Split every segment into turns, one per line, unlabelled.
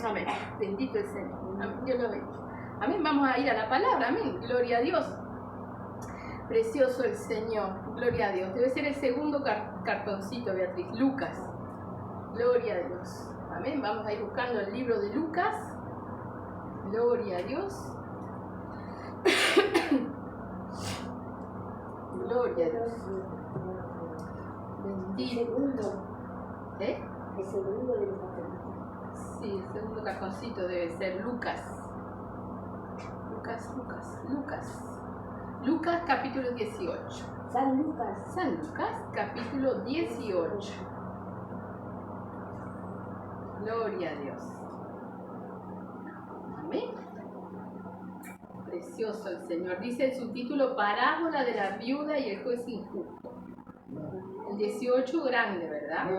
Amén. Bendito el Señor. Amén. Dios lo bendiga. Amén. Vamos a ir a la palabra. Amén. Gloria a Dios. Precioso el Señor. Gloria a Dios. Debe ser el segundo cartoncito, Beatriz. Lucas. Gloria a Dios. Amén. Vamos a ir buscando el libro de Lucas. Gloria a Dios. Gloria a Dios. Bendito. ¿Eh?
El segundo de los cartoncitos.
Sí, el segundo cartoncito debe ser Lucas. Lucas capítulo 18.
San Lucas.
San Lucas capítulo 18. Gloria a Dios. Amén. Precioso el Señor. Dice el subtítulo Parábola de la viuda y el juez injusto. El 18 grande, ¿verdad?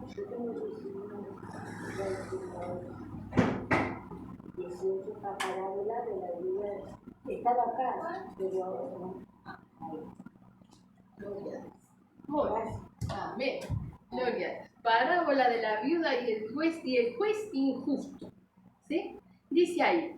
Yo tengo 18 parábola de la vida. Estaba acá, pero
Gloria a Dios. Muy bien. Amén. Gloria a Dios. Parábola de la viuda y el juez injusto. ¿Sí? Dice ahí.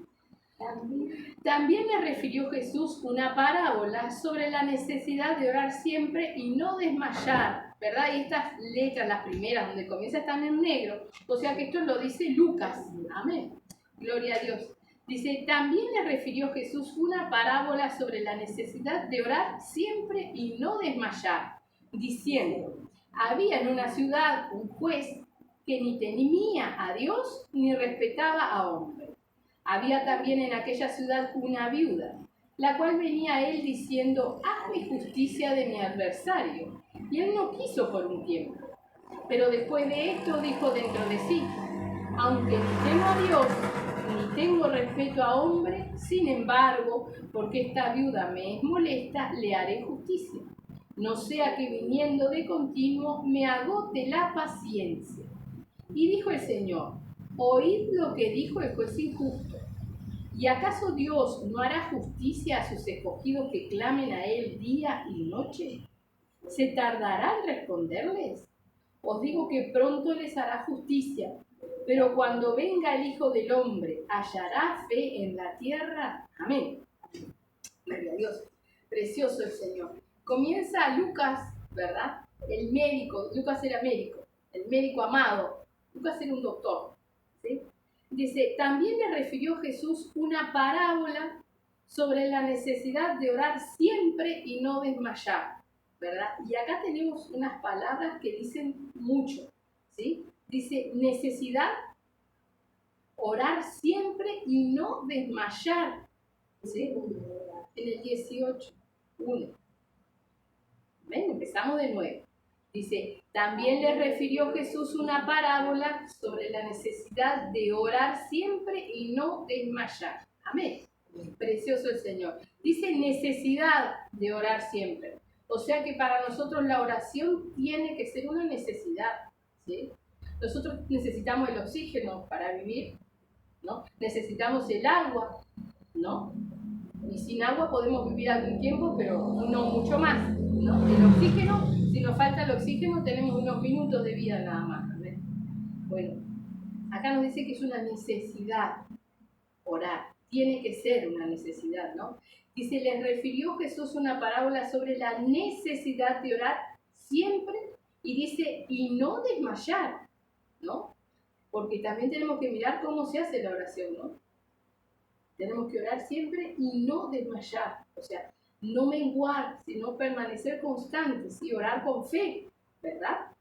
También le refirió Jesús una parábola sobre la necesidad de orar siempre y no desmayar, ¿verdad? Y estas letras, las primeras, donde comienza, están en negro. O sea que esto lo dice Lucas. Amén. Gloria a Dios. Dice, también le refirió Jesús una parábola sobre la necesidad de orar siempre y no desmayar, diciendo, había en una ciudad un juez que ni temía a Dios ni respetaba a hombre. Había también en aquella ciudad una viuda, la cual venía a él diciendo, hazme justicia de mi adversario. Y él no quiso por un tiempo. Pero después de esto dijo dentro de sí, aunque ni temo a Dios, ni tengo respeto a hombre, sin embargo, porque esta viuda me es molesta, le haré justicia. No sea que viniendo de continuo me agote la paciencia. Y dijo el Señor, oíd lo que dijo el juez injusto. ¿Y acaso Dios no hará justicia a sus escogidos que clamen a Él día y noche? ¿Se tardará en responderles? Os digo que pronto les hará justicia, pero cuando venga el Hijo del Hombre, ¿hallará fe en la tierra? Amén. Gloria a Dios. Precioso el Señor. Comienza Lucas, ¿verdad? El médico, Lucas era médico, el médico amado. Lucas era un doctor, ¿sí? Dice, también le refirió Jesús una parábola sobre la necesidad de orar siempre y no desmayar, ¿verdad? Y acá tenemos unas palabras que dicen mucho, ¿sí? Dice, necesidad, orar siempre y no desmayar, ¿sí? En el 18, 1. ¿Ven? Empezamos de nuevo. Dice, también le refirió Jesús una parábola sobre la necesidad de orar siempre y no desmayar. Amén. Precioso el Señor. Dice necesidad de orar siempre. O sea que para nosotros la oración tiene que ser una necesidad, ¿sí? Nosotros necesitamos el oxígeno para vivir, ¿no? Necesitamos el agua, ¿no? Y sin agua podemos vivir algún tiempo, pero no mucho más, ¿no? El oxígeno, si nos falta el oxígeno, tenemos unos minutos de vida nada más, ¿ves? Bueno, acá nos dice que es una necesidad orar, tiene que ser una necesidad, ¿no? Dice, les refirió Jesús una parábola sobre la necesidad de orar siempre, y dice, y no desmayar, ¿no? Porque también tenemos que mirar cómo se hace la oración, ¿no? Tenemos que orar siempre y no desmayar, o sea, no menguar, sino permanecer constantes y orar con fe, ¿verdad?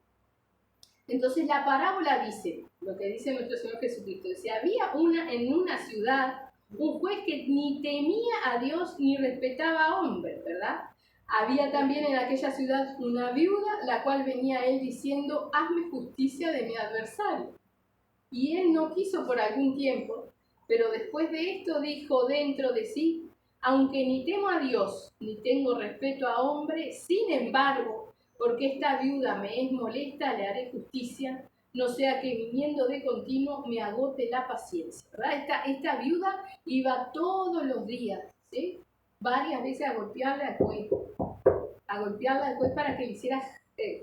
Entonces la parábola dice, lo que dice nuestro Señor Jesucristo, dice, había en una ciudad un juez que ni temía a Dios ni respetaba a hombres, ¿verdad? Había también en aquella ciudad una viuda, la cual venía a él diciendo, hazme justicia de mi adversario. Y él no quiso por algún tiempo, pero después de esto dijo dentro de sí, aunque ni temo a Dios, ni tengo respeto a hombre, sin embargo, porque esta viuda me es molesta, le haré justicia, no sea que viniendo de continuo me agote la paciencia, ¿verdad? Esta viuda iba todos los días, ¿sí? Varias veces a golpearle al juez para que le hiciera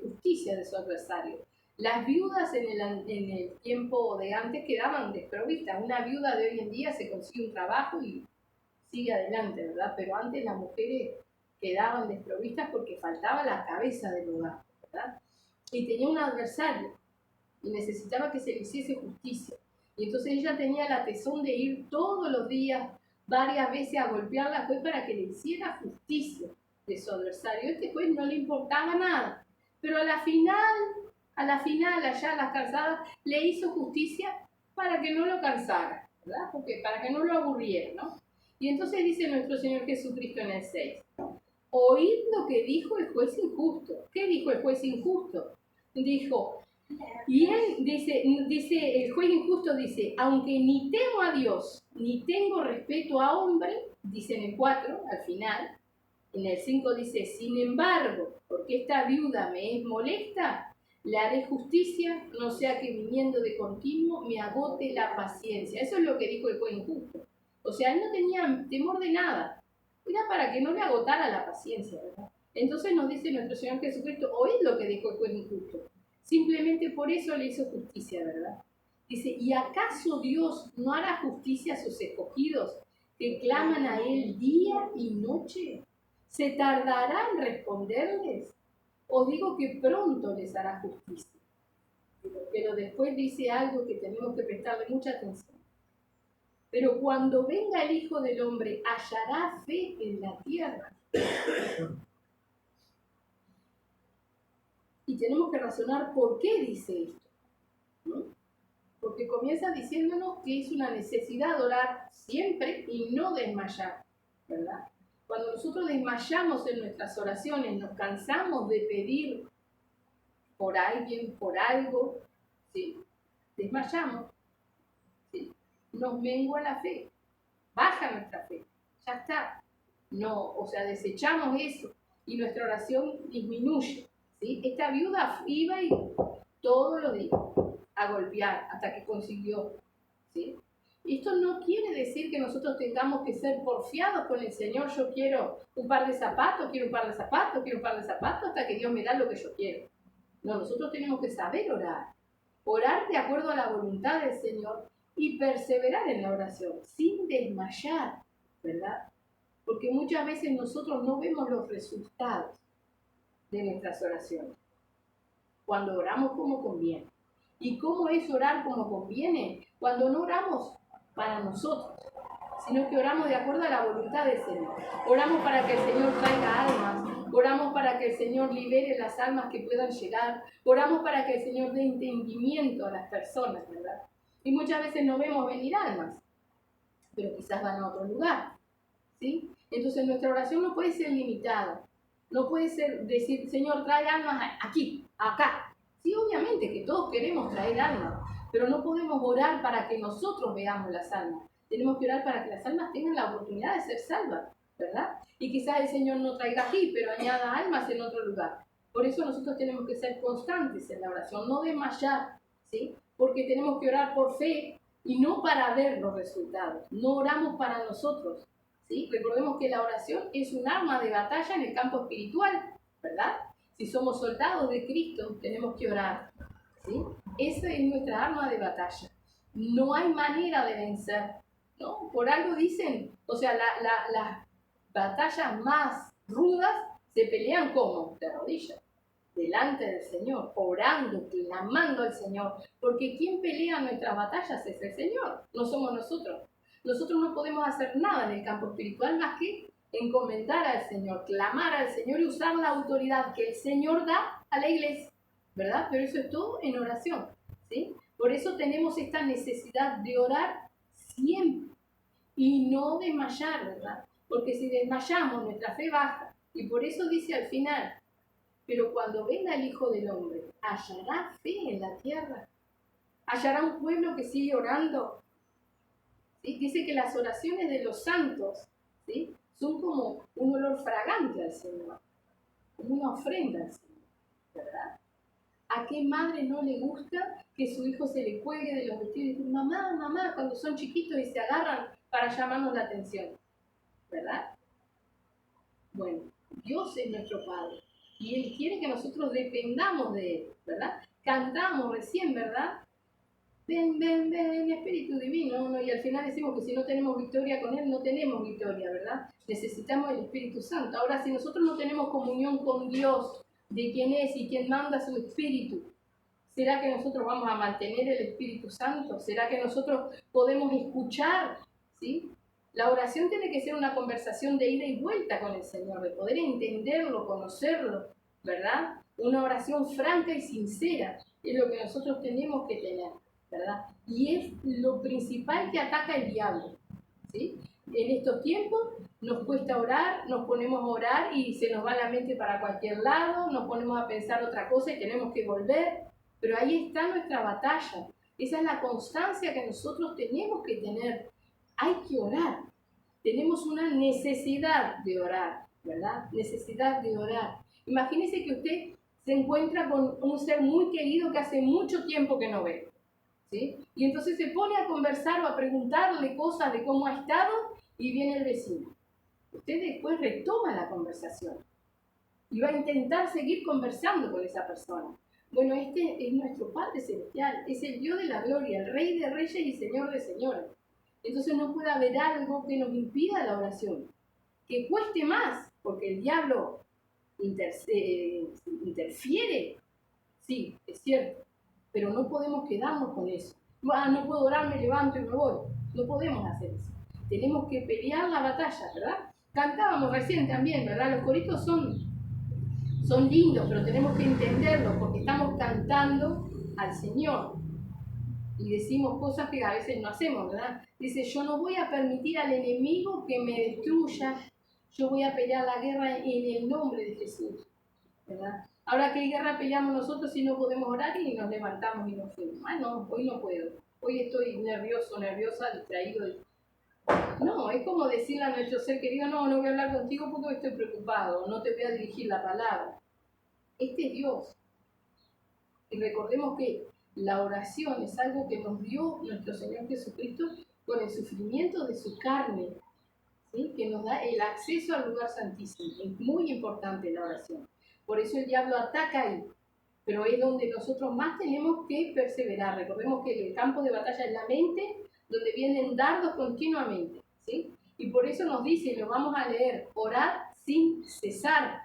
justicia de su adversario. Las viudas en el tiempo de antes quedaban desprovistas. Una viuda de hoy en día se consigue un trabajo y sigue adelante, ¿verdad? Pero antes las mujeres quedaban desprovistas porque faltaba la cabeza del hogar, ¿verdad? Y tenía un adversario y necesitaba que se le hiciese justicia. Y entonces ella tenía la tesón de ir todos los días, varias veces a golpear la juez para que le hiciera justicia de su adversario. Este juez no le importaba nada, pero a la final, allá a las cansadas, le hizo justicia para que no lo cansara, ¿verdad? Porque para que no lo aburriera, ¿no? Y entonces dice nuestro Señor Jesucristo en el 6, oíd lo que dijo el juez injusto. ¿Qué dijo el juez injusto? Dijo, y él dice, el juez injusto dice, aunque ni temo a Dios, ni tengo respeto a hombre, dice en el 4, al final, en el 5 dice, sin embargo, porque esta viuda me es molesta, le haré justicia, no sea que viniendo de continuo me agote la paciencia. Eso es lo que dijo el juez injusto. O sea, él no tenía temor de nada. Era para que no le agotara la paciencia, ¿verdad? Entonces nos dice nuestro Señor Jesucristo, oíd lo que dijo el juez injusto. Simplemente por eso le hizo justicia, ¿verdad? Dice, ¿y acaso Dios no hará justicia a sus escogidos que claman a Él día y noche? ¿Se tardará en responderles? Os digo que pronto les hará justicia. Pero después dice algo que tenemos que prestarle mucha atención. Pero cuando venga el Hijo del Hombre, ¿hallará fe en la tierra? Y tenemos que razonar por qué dice esto, ¿no? Porque comienza diciéndonos que es una necesidad orar siempre y no desmayar, ¿verdad? Cuando nosotros desmayamos en nuestras oraciones, nos cansamos de pedir por alguien, por algo, ¿sí? Desmayamos, ¿sí? Nos mengua la fe, baja nuestra fe, ya está. No, o sea, desechamos eso y nuestra oración disminuye, ¿sí? Esta viuda iba y todos los días a golpear hasta que consiguió, ¿sí? Esto no quiere decir que nosotros tengamos que ser porfiados con el Señor. Yo quiero un par de zapatos, quiero un par de zapatos, quiero un par de zapatos, hasta que Dios me da lo que yo quiero. No, nosotros tenemos que saber orar. Orar de acuerdo a la voluntad del Señor y perseverar en la oración, sin desmayar, ¿verdad? Porque muchas veces nosotros no vemos los resultados de nuestras oraciones. Cuando oramos como conviene. ¿Y cómo es orar como conviene? Cuando no oramos para nosotros, sino que oramos de acuerdo a la voluntad del Señor. Oramos para que el Señor traiga almas, oramos para que el Señor libere las almas que puedan llegar, oramos para que el Señor dé entendimiento a las personas, ¿verdad? Y muchas veces no vemos venir almas, pero quizás van a otro lugar, ¿sí? Entonces nuestra oración no puede ser limitada, no puede ser decir, Señor, trae almas aquí, acá. Sí, obviamente que todos queremos traer almas, pero no podemos orar para que nosotros veamos las almas. Tenemos que orar para que las almas tengan la oportunidad de ser salvas, ¿verdad? Y quizás el Señor no traiga aquí, pero añada almas en otro lugar. Por eso nosotros tenemos que ser constantes en la oración, no desmayar, ¿sí? Porque tenemos que orar por fe y no para ver los resultados. No oramos para nosotros, ¿sí? Recordemos que la oración es un arma de batalla en el campo espiritual, ¿verdad? Si somos soldados de Cristo, tenemos que orar, ¿sí? Esa es nuestra arma de batalla. No hay manera de vencer, ¿no? Por algo dicen, o sea, las batallas más rudas se pelean como de rodillas, delante del Señor, orando, clamando al Señor, porque quien pelea nuestras batallas es el Señor, no somos nosotros. Nosotros no podemos hacer nada en el campo espiritual más que encomendar al Señor, clamar al Señor y usar la autoridad que el Señor da a la iglesia, ¿verdad? Pero eso es todo en oración, ¿sí? Por eso tenemos esta necesidad de orar siempre y no desmayar, ¿verdad? Porque si desmayamos, nuestra fe baja. Y por eso dice al final, pero cuando venga el Hijo del Hombre, ¿hallará fe en la tierra? ¿Hallará un pueblo que sigue orando? ¿Sí? Dice que las oraciones de los santos, ¿sí?, son como un olor fragante al Señor, como una ofrenda al Señor, ¿verdad? ¿A qué madre no le gusta que su hijo se le cuelgue de los vestidos y dice, mamá, mamá, cuando son chiquitos y se agarran para llamarnos la atención, ¿verdad? Bueno, Dios es nuestro Padre y Él quiere que nosotros dependamos de Él, ¿verdad? cantamos recién, ¿verdad? Ven, ven, ven, Espíritu Divino, ¿no? Y al final decimos que si no tenemos victoria con Él, no tenemos victoria, ¿verdad? Necesitamos el Espíritu Santo. Ahora, si nosotros no tenemos comunión con Dios, de quién es y quién manda su Espíritu, ¿será que nosotros vamos a mantener el Espíritu Santo? ¿Será que nosotros podemos escuchar? ¿Sí? La oración tiene que ser una conversación de ida y vuelta con el Señor, de poder entenderlo, conocerlo, ¿verdad? Una oración franca y sincera es lo que nosotros tenemos que tener, ¿verdad? Y es lo principal que ataca el diablo, ¿sí? En estos tiempos nos cuesta orar, nos ponemos a orar y se nos va la mente para cualquier lado, nos ponemos a pensar otra cosa y tenemos que volver, pero ahí está nuestra batalla. Esa es la constancia que nosotros tenemos que tener. Hay que orar. Tenemos una necesidad de orar, ¿verdad? Necesidad de orar. Imagínese que usted se encuentra con un ser muy querido que hace mucho tiempo que no ve, ¿sí? Y entonces se pone a conversar o a preguntarle cosas de cómo ha estado y viene el vecino. Usted después retoma la conversación y va a intentar seguir conversando con esa persona. Bueno, este es nuestro Padre Celestial, es el Dios de la gloria, el Rey de reyes y Señor de señores. Entonces no puede haber algo que nos impida la oración, que cueste más, porque el diablo interfiere, sí, es cierto, pero no podemos quedarnos con eso. No puedo orar, me levanto y me voy. No podemos hacer eso. Tenemos que pelear la batalla, ¿verdad? Cantábamos recién también, ¿verdad? Los coritos son lindos, pero tenemos que entenderlos porque estamos cantando al Señor y decimos cosas que a veces no hacemos, ¿verdad? Dice, yo no voy a permitir al enemigo que me destruya, yo voy a pelear la guerra en el nombre de Jesús, ¿verdad? Ahora, ¿qué guerra peleamos nosotros si no podemos orar y nos levantamos y nos fuimos? Ah, no, hoy no puedo, hoy estoy nervioso, nerviosa, distraído. No, es como decirle a nuestro ser querido, no voy a hablar contigo porque estoy preocupado, no te voy a dirigir la palabra. Este es Dios. Y recordemos que la oración es algo que nos dio nuestro Señor Jesucristo con el sufrimiento de su carne, ¿sí? Que nos da el acceso al lugar santísimo. Es muy importante la oración. Por eso el diablo ataca ahí. Pero es donde nosotros más tenemos que perseverar. Recordemos que el campo de batalla es la mente, donde vienen dardos continuamente, ¿sí? Y por eso nos dice, y lo vamos a leer, orar sin cesar,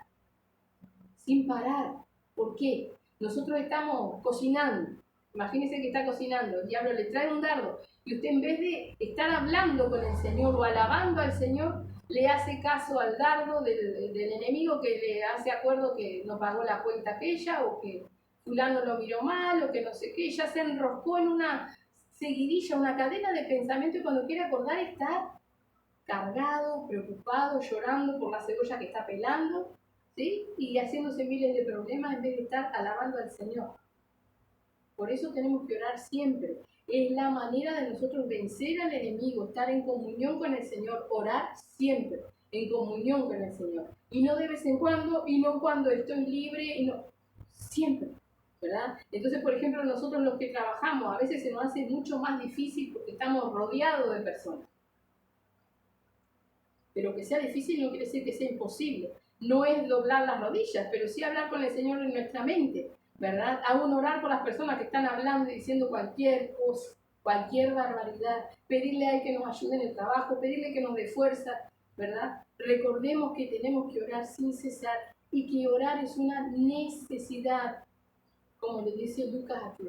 sin parar. ¿Por qué? Nosotros estamos cocinando. Imagínense que está cocinando, el diablo le trae un dardo y usted en vez de estar hablando con el Señor o alabando al Señor, le hace caso al dardo del enemigo que le hace acuerdo que no pagó la cuenta aquella o que fulano lo miró mal o que no sé qué, ya se enroscó en una seguidilla, una cadena de pensamiento y cuando quiere acordar está cargado, preocupado, llorando por la cebolla que está pelando, ¿sí? Y haciéndose miles de problemas en vez de estar alabando al Señor. Por eso tenemos que orar siempre. Es la manera de nosotros vencer al enemigo, estar en comunión con el Señor, orar siempre en comunión con el Señor. Y no de vez en cuando, y no cuando estoy libre, y no, siempre, ¿verdad? Entonces, por ejemplo, nosotros los que trabajamos, a veces se nos hace mucho más difícil porque estamos rodeados de personas. Pero que sea difícil no quiere decir que sea imposible. No es doblar las rodillas, pero sí hablar con el Señor en nuestra mente, ¿verdad? Aún orar por las personas que están hablando y diciendo cualquier cosa, cualquier barbaridad. Pedirle a Él que nos ayude en el trabajo, pedirle que nos dé fuerza, ¿verdad? Recordemos que tenemos que orar sin cesar y que orar es una necesidad, como le dice Lucas aquí.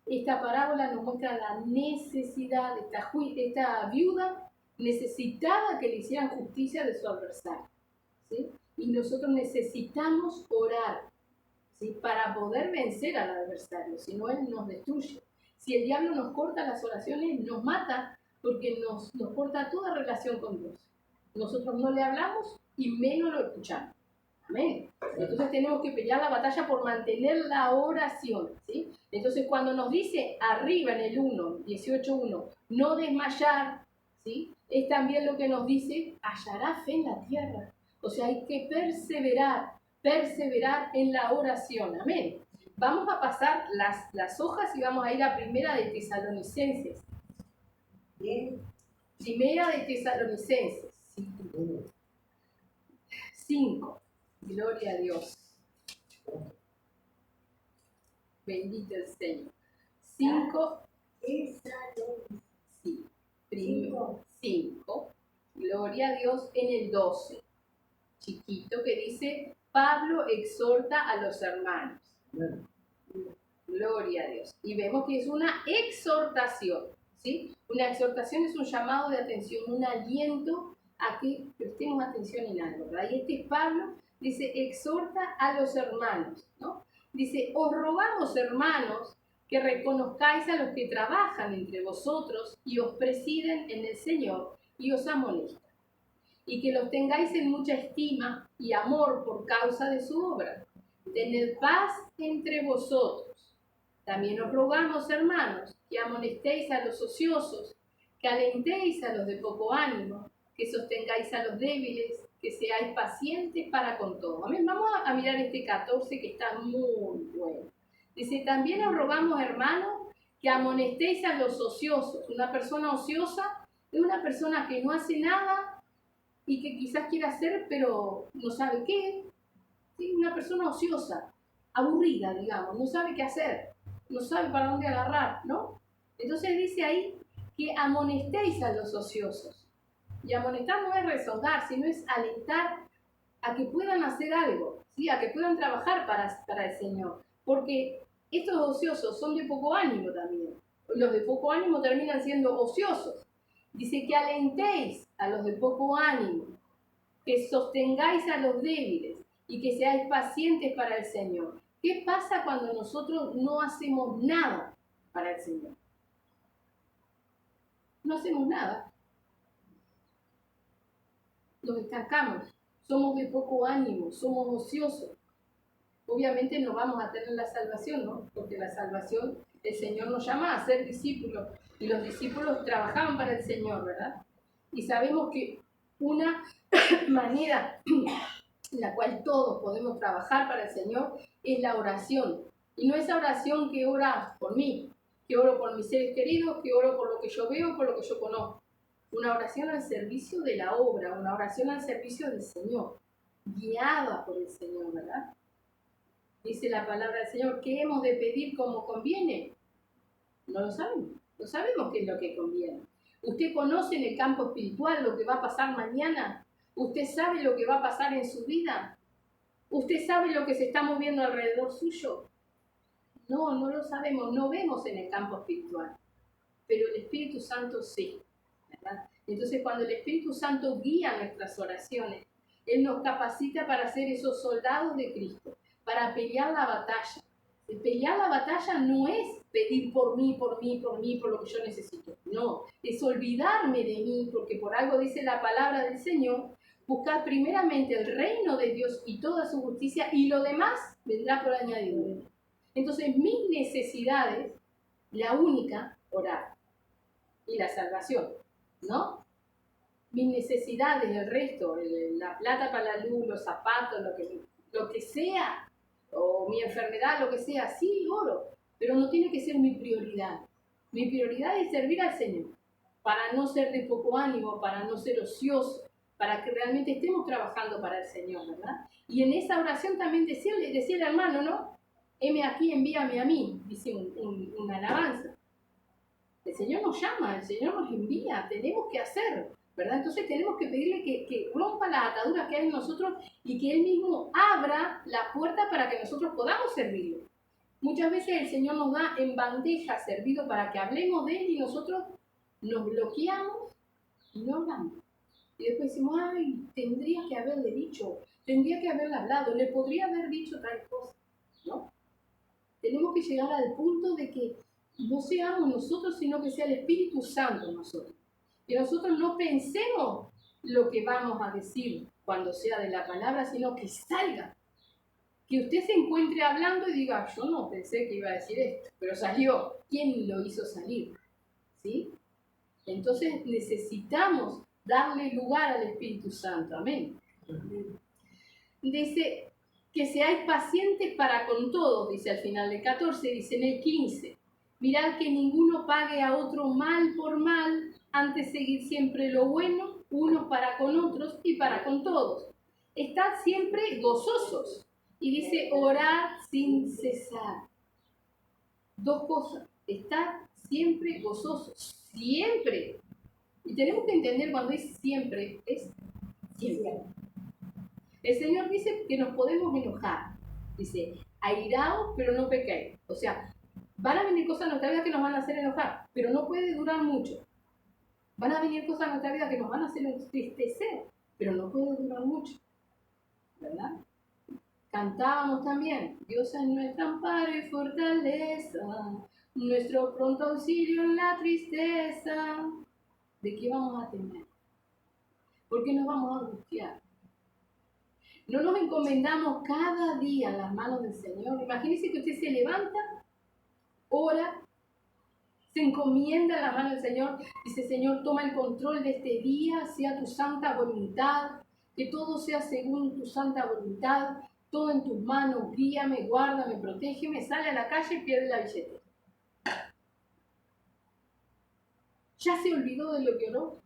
Esta parábola nos muestra la necesidad de esta viuda necesitaba que le hicieran justicia de su adversario, ¿sí? Y nosotros necesitamos orar, ¿sí? Para poder vencer al adversario, si no él nos destruye. Si el diablo nos corta las oraciones, nos mata porque nos corta toda relación con Dios. Nosotros no le hablamos y menos lo escuchamos. Amén. Entonces tenemos que pelear la batalla por mantener la oración, ¿sí? Entonces cuando nos dice arriba en el 18:1, no desmayar, ¿sí? Es también lo que nos dice, hallará fe en la tierra. O sea, hay que perseverar en la oración. Amén. Vamos a pasar las hojas y vamos a ir a Primera de Tesalonicenses. Bien. Primera de Tesalonicenses 5. Gloria a Dios. Bendito el Señor. 5.
Esa no.
Sí. Primero. 5. Gloria a Dios en el 12. Chiquito que dice, Pablo exhorta a los hermanos.
Amén.
Gloria a Dios. Y vemos que es una exhortación, ¿sí? Una exhortación es un llamado de atención, un aliento a que prestemos atención en algo, ¿verdad? Y este Pablo dice, exhorta a los hermanos, ¿no? Dice, os rogamos, hermanos, que reconozcáis a los que trabajan entre vosotros y os presiden en el Señor y os amonestan, y que los tengáis en mucha estima y amor por causa de su obra. Tened paz entre vosotros. También os rogamos, hermanos, que amonestéis a los ociosos, que alentéis a los de poco ánimo, que sostengáis a los débiles, que seáis pacientes para con todo. Amén. Vamos a mirar este 14 que está muy bueno. Dice, también os rogamos, hermanos, que amonestéis a los ociosos. Una persona ociosa es una persona que no hace nada y que quizás quiera hacer, pero no sabe qué. ¿Sí? Una persona ociosa, aburrida, digamos, no sabe qué hacer, no sabe para dónde agarrar, ¿no? Entonces dice ahí que amonestéis a los ociosos. Y amonestar no es rezongar, sino es alentar a que puedan hacer algo, ¿sí? A que puedan trabajar para el Señor. Porque estos ociosos son de poco ánimo también. Los de poco ánimo terminan siendo ociosos. Dice que alentéis a los de poco ánimo, que sostengáis a los débiles y que seáis pacientes para el Señor. ¿Qué pasa cuando nosotros no hacemos nada para el Señor? No hacemos nada. Nos estancamos, somos de poco ánimo, somos ociosos. Obviamente no vamos a tener la salvación, ¿no? Porque la salvación, el Señor nos llama a ser discípulos y los discípulos trabajaban para el Señor, ¿verdad? Y sabemos que una manera en la cual todos podemos trabajar para el Señor es la oración. Y no esa oración que ora por mí, que oro por mis seres queridos, que oro por lo que yo veo, por lo que yo conozco. Una oración al servicio de la obra, una oración al servicio del Señor, guiada por el Señor, ¿verdad? Dice la palabra del Señor, ¿qué hemos de pedir como conviene? No lo sabemos, no sabemos qué es lo que conviene. ¿Usted conoce en el campo espiritual lo que va a pasar mañana? ¿Usted sabe lo que va a pasar en su vida? ¿Usted sabe lo que se está moviendo alrededor suyo? No, no lo sabemos, no vemos en el campo espiritual, pero el Espíritu Santo sí, ¿verdad? Entonces cuando el Espíritu Santo guía nuestras oraciones, Él nos capacita para ser esos soldados de Cristo, para pelear la batalla. El pelear la batalla no es pedir por mí, por lo que yo necesito. No, es olvidarme de mí, porque por algo dice la palabra del Señor, buscar primeramente el reino de Dios y toda su justicia, y lo demás vendrá por añadidura. Entonces, mis necesidades, la única, orar. Y la salvación, ¿no? Mis necesidades, el resto, la plata para la luz, los zapatos, lo que sea, o mi enfermedad, lo que sea, sí, oro, pero no tiene que ser mi prioridad. Mi prioridad es servir al Señor, para no ser de poco ánimo, para no ser ocioso, para que realmente estemos trabajando para el Señor, ¿verdad? Y en esa oración también decía el hermano, ¿no? Heme aquí, envíame a mí, dice una alabanza. El Señor nos llama, el Señor nos envía, tenemos que hacer, ¿verdad? Entonces tenemos que pedirle que rompa las ataduras que hay en nosotros y que Él mismo abra la puerta para que nosotros podamos servirle. Muchas veces el Señor nos da en bandeja servido para que hablemos de Él y nosotros nos bloqueamos y no hablamos. Y después decimos, ay, tendría que haberle dicho, tendría que haberle hablado, le podría haber dicho tal cosa, ¿no? Tenemos que llegar al punto de que no seamos nosotros, sino que sea el Espíritu Santo en nosotros. Que nosotros no pensemos lo que vamos a decir cuando sea de la palabra, sino que salga. Que usted se encuentre hablando y diga, yo no pensé que iba a decir esto, pero salió. ¿Quién lo hizo salir? ¿Sí? Entonces necesitamos darle lugar al Espíritu Santo. Amén. Dice que seáis pacientes para con todos, dice al final del 14, dice en el 15. Mirad que ninguno pague a otro mal por mal, antes seguir siempre lo bueno, unos para con otros y para con todos. Estad siempre gozosos. Y dice, orad sin cesar. Dos cosas, estar siempre gozosos, siempre. Y tenemos que entender cuando es siempre, es siempre. El Señor dice que nos podemos enojar. Dice, airaos, pero no pequéis. O sea, van a venir cosas en nuestra vida que nos van a hacer enojar, pero no puede durar mucho. Van a venir cosas en nuestra vida que nos van a hacer entristecer, pero no puede durar mucho. ¿Verdad? Cantábamos también, Dios es nuestro amparo y fortaleza, nuestro pronto auxilio en la tristeza. ¿De qué vamos a temer? ¿Por qué nos vamos a angustiar? No nos encomendamos cada día en las manos del Señor. Imagínense que usted se levanta, ora, se encomienda en las manos del Señor, dice, Señor, toma el control de este día, sea tu santa voluntad, que todo sea según tu santa voluntad, todo en tus manos, guíame, guárdame, protégeme, sale a la calle y pierde la billetera. ¿Ya se olvidó de lo que oró?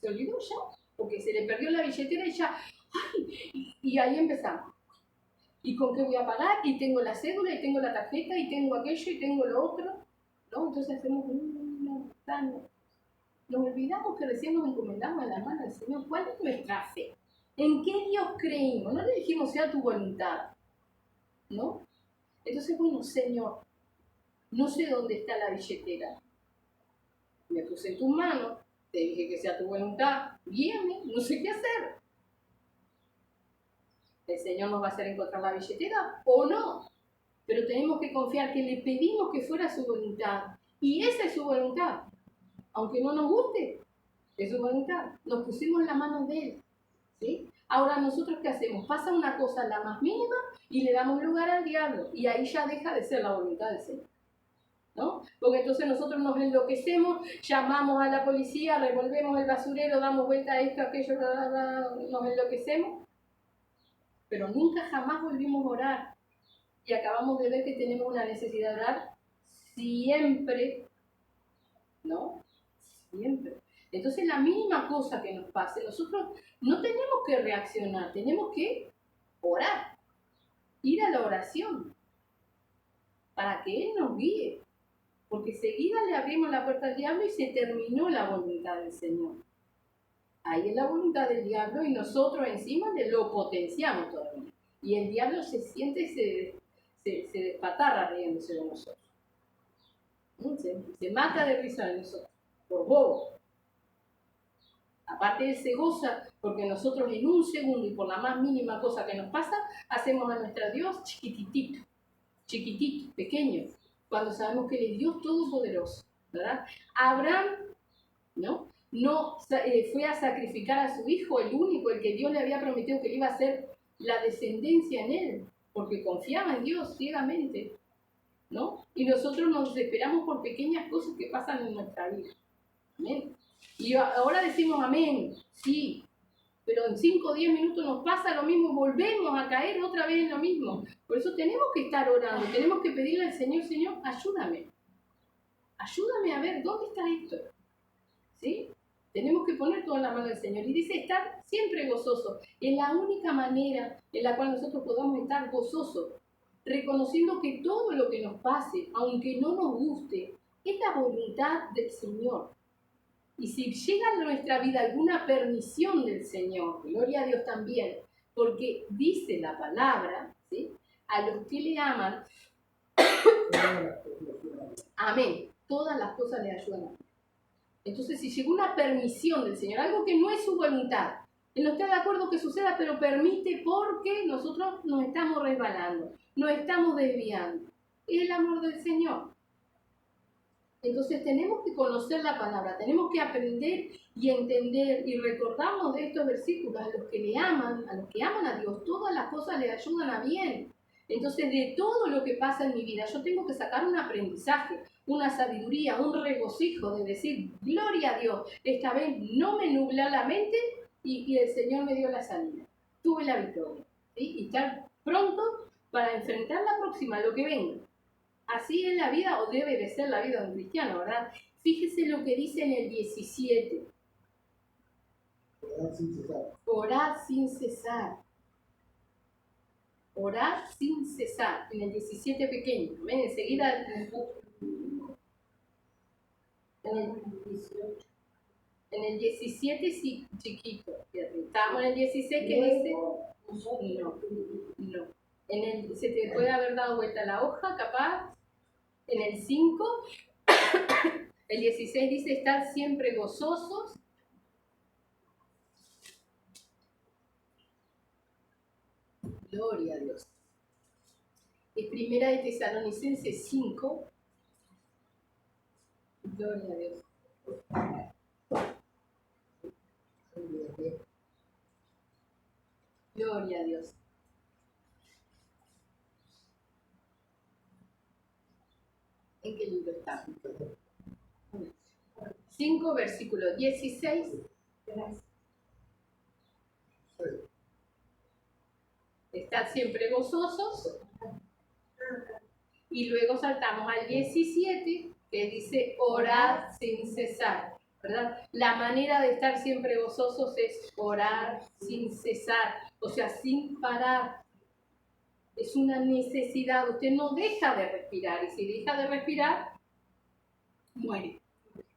¿Se olvidó ya? Porque se le perdió la billetera y ya, ¡ay! Y ahí empezamos. ¿Y con qué voy a pagar? Y tengo la cédula, y tengo la tarjeta, y tengo aquello, y tengo lo otro. ¿No? Entonces hacemos nos olvidamos que recién nos encomendamos en la mano del Señor. ¿Cuál es nuestra fe? ¿En qué Dios creímos? No le dijimos sea tu voluntad, ¿no? Entonces, bueno, Señor, no sé dónde está la billetera. Me puse en tus manos, te dije que sea tu voluntad, guíame, no sé qué hacer. ¿El Señor nos va a hacer encontrar la billetera o no? Pero tenemos que confiar que le pedimos que fuera su voluntad. Y esa es su voluntad. Aunque no nos guste, es su voluntad. Nos pusimos en las manos de Él. ¿Sí? Ahora, ¿nosotros qué hacemos? Pasa una cosa, la más mínima, y le damos lugar al diablo. Y ahí ya deja de ser la voluntad del Señor. ¿No? Porque entonces nosotros nos enloquecemos, llamamos a la policía, revolvemos el basurero, damos vuelta a esto, aquello, bla, bla, bla, nos enloquecemos. Pero nunca jamás volvimos a orar. Y acabamos de ver que tenemos una necesidad de orar siempre, ¿no? Siempre. Entonces la mínima cosa que nos pase, nosotros no tenemos que reaccionar, tenemos que orar, ir a la oración, para que Él nos guíe, porque seguida le abrimos la puerta al diablo y se terminó la voluntad del Señor. Ahí es la voluntad del diablo y nosotros encima lo potenciamos todavía. Y el diablo se siente y se despatarra riéndose de nosotros. Se mata de risa de nosotros, por bobo. Aparte él se goza porque nosotros en un segundo y por la más mínima cosa que nos pasa, hacemos a nuestro Dios chiquitito, pequeño, cuando sabemos que Él es Dios todopoderoso, ¿verdad? Abraham, ¿no? Fue a sacrificar a su hijo, el único, el que Dios le había prometido que le iba a hacer la descendencia en él, porque confiaba en Dios ciegamente, ¿no? Y nosotros nos desesperamos por pequeñas cosas que pasan en nuestra vida. ¿Amén? Y ahora decimos amén, sí, pero en 5 o 10 minutos nos pasa lo mismo, volvemos a caer otra vez en lo mismo. Por eso tenemos que estar orando, tenemos que pedirle al Señor, Señor, ayúdame a ver dónde está esto, ¿sí? Tenemos que poner todo en la mano del Señor. Y dice estar siempre gozoso. Es la única manera en la cual nosotros podamos estar gozosos, reconociendo que todo lo que nos pase, aunque no nos guste, es la voluntad del Señor. Y si llega a nuestra vida alguna permisión del Señor, gloria a Dios también, porque dice la palabra, ¿sí? A los que le aman, amén, todas las cosas le ayudan a Él. Entonces, si llegó una permisión del Señor, algo que no es su voluntad, Él no está de acuerdo que suceda, pero permite porque nosotros nos estamos resbalando, nos estamos desviando. Es el amor del Señor. Entonces tenemos que conocer la palabra, tenemos que aprender y entender y recordarnos de estos versículos. A los que le aman, a los que aman a Dios, todas las cosas le ayudan a bien. Entonces de todo lo que pasa en mi vida, yo tengo que sacar un aprendizaje, una sabiduría, un regocijo de decir, gloria a Dios, esta vez no me nubla la mente y el Señor me dio la salida. Tuve la victoria, ¿sí? Y estar pronto para enfrentar la próxima, lo que venga. Así es la vida, o debe de ser la vida de un cristiano, ¿verdad? Fíjese lo que dice en el 17.
Orar sin cesar.
Orad sin cesar. Orar sin cesar. En el 17 pequeño. ¿Ven? Enseguida. En el 17 sí, chiquito. Estábamos en el 16 que dice. No. Se te puede haber dado vuelta la hoja, capaz. En el 5, el 16 dice estar siempre gozosos. Gloria a Dios. Es Primera de Tesalonicenses 5. Gloria a Dios. Gloria a Dios. 5, versículo 16. Estad siempre gozosos. Y luego saltamos al 17, que dice orad sin cesar. ¿Verdad? La manera de estar siempre gozosos es orar sin cesar, o sea, sin parar. Es una necesidad. Usted no deja de respirar, y si deja de respirar, muere.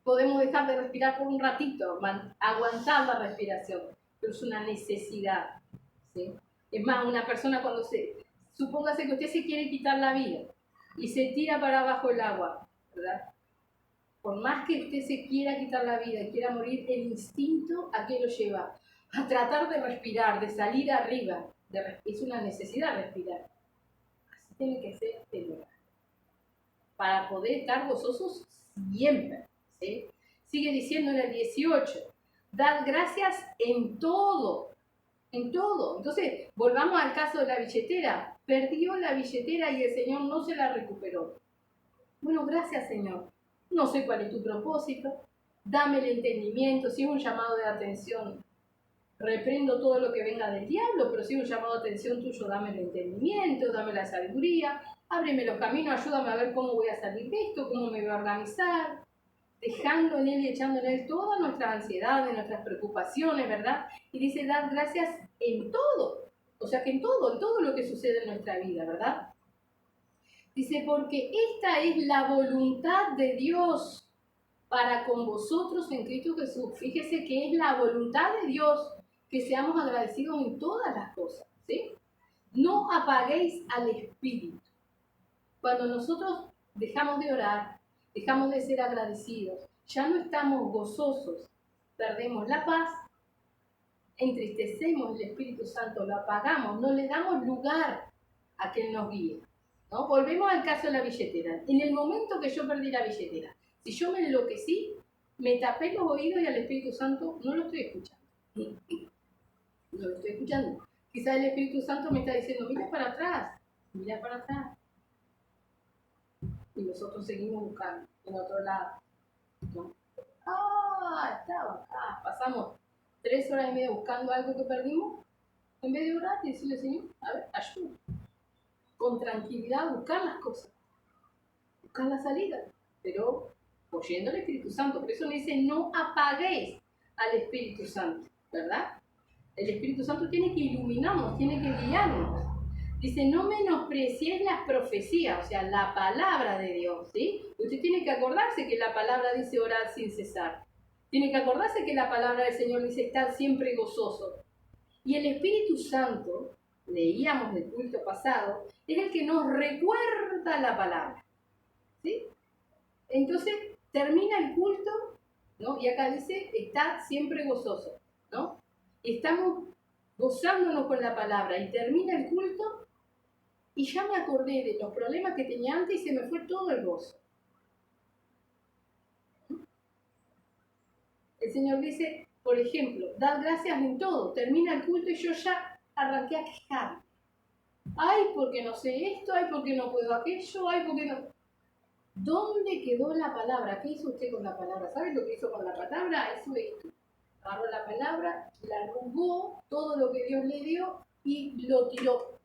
Podemos dejar de respirar por un ratito, aguantar la respiración, pero es una necesidad, ¿sí? Es más, una persona cuando supóngase que usted se quiere quitar la vida y se tira para abajo el agua, ¿verdad? Por más que usted se quiera quitar la vida y quiera morir, el instinto ¿a qué lo lleva? A tratar de respirar, de salir arriba. Es una necesidad respirar. Así tiene que ser el lugar. Para poder estar gozosos siempre. ¿Sí? Sigue diciendo en el 18, dad gracias en todo. En todo. Entonces, volvamos al caso de la billetera. Perdió la billetera y el Señor no se la recuperó. Bueno, gracias, Señor. No sé cuál es tu propósito, dame el entendimiento, si es un llamado de atención, reprendo todo lo que venga del diablo, pero si es un llamado de atención tuyo, dame el entendimiento, dame la sabiduría, ábreme los caminos, ayúdame a ver cómo voy a salir de esto, cómo me voy a organizar, dejando en Él y echando en Él toda nuestra ansiedad, nuestras preocupaciones, ¿verdad? Y dice, dar gracias en todo, o sea que en todo lo que sucede en nuestra vida, ¿verdad? Dice, porque esta es la voluntad de Dios para con vosotros en Cristo Jesús. Fíjese que es la voluntad de Dios que seamos agradecidos en todas las cosas, ¿sí? No apaguéis al Espíritu. Cuando nosotros dejamos de orar, dejamos de ser agradecidos, ya no estamos gozosos, perdemos la paz, entristecemos el Espíritu Santo, lo apagamos, no le damos lugar a que Él nos guíe. ¿No? Volvemos al caso de la billetera. En el momento que yo perdí la billetera, si yo me enloquecí, me tapé los oídos y al Espíritu Santo no lo estoy escuchando. No lo estoy escuchando. Quizás el Espíritu Santo me está diciendo, mira para atrás, mira para atrás. Y nosotros seguimos buscando en otro lado. ¿No? Estaba acá. Pasamos 3 horas y media buscando algo que perdimos, en vez de orar y decirle, Señor, a ver, ayúdame. Con tranquilidad buscar las cosas, buscar la salida, pero oyendo al Espíritu Santo. Por eso me dice, no apaguéis al Espíritu Santo, ¿verdad? El Espíritu Santo tiene que iluminarnos, tiene que guiarnos. Dice, no menospreciéis las profecías, o sea, la palabra de Dios, ¿sí? Usted tiene que acordarse que la palabra dice orar sin cesar. Tiene que acordarse que la palabra del Señor dice estar siempre gozoso. Y el Espíritu Santo, leíamos del culto pasado, es el que nos recuerda la palabra, ¿sí? Entonces, termina el culto, ¿no? Y acá dice, estad siempre gozoso, ¿no? Estamos gozándonos con la palabra y termina el culto y ya me acordé de los problemas que tenía antes y se me fue todo el gozo. El Señor dice, por ejemplo, dad gracias en todo, termina el culto y yo ya arranqué a quejar. Ay, porque no sé esto, ay, porque no puedo aquello, ay, porque no... ¿Dónde quedó la palabra? ¿Qué hizo usted con la palabra? ¿Sabe lo que hizo con la palabra? Hizo esto. Agarró la palabra, la arrugó, todo lo que Dios le dio y lo tiró.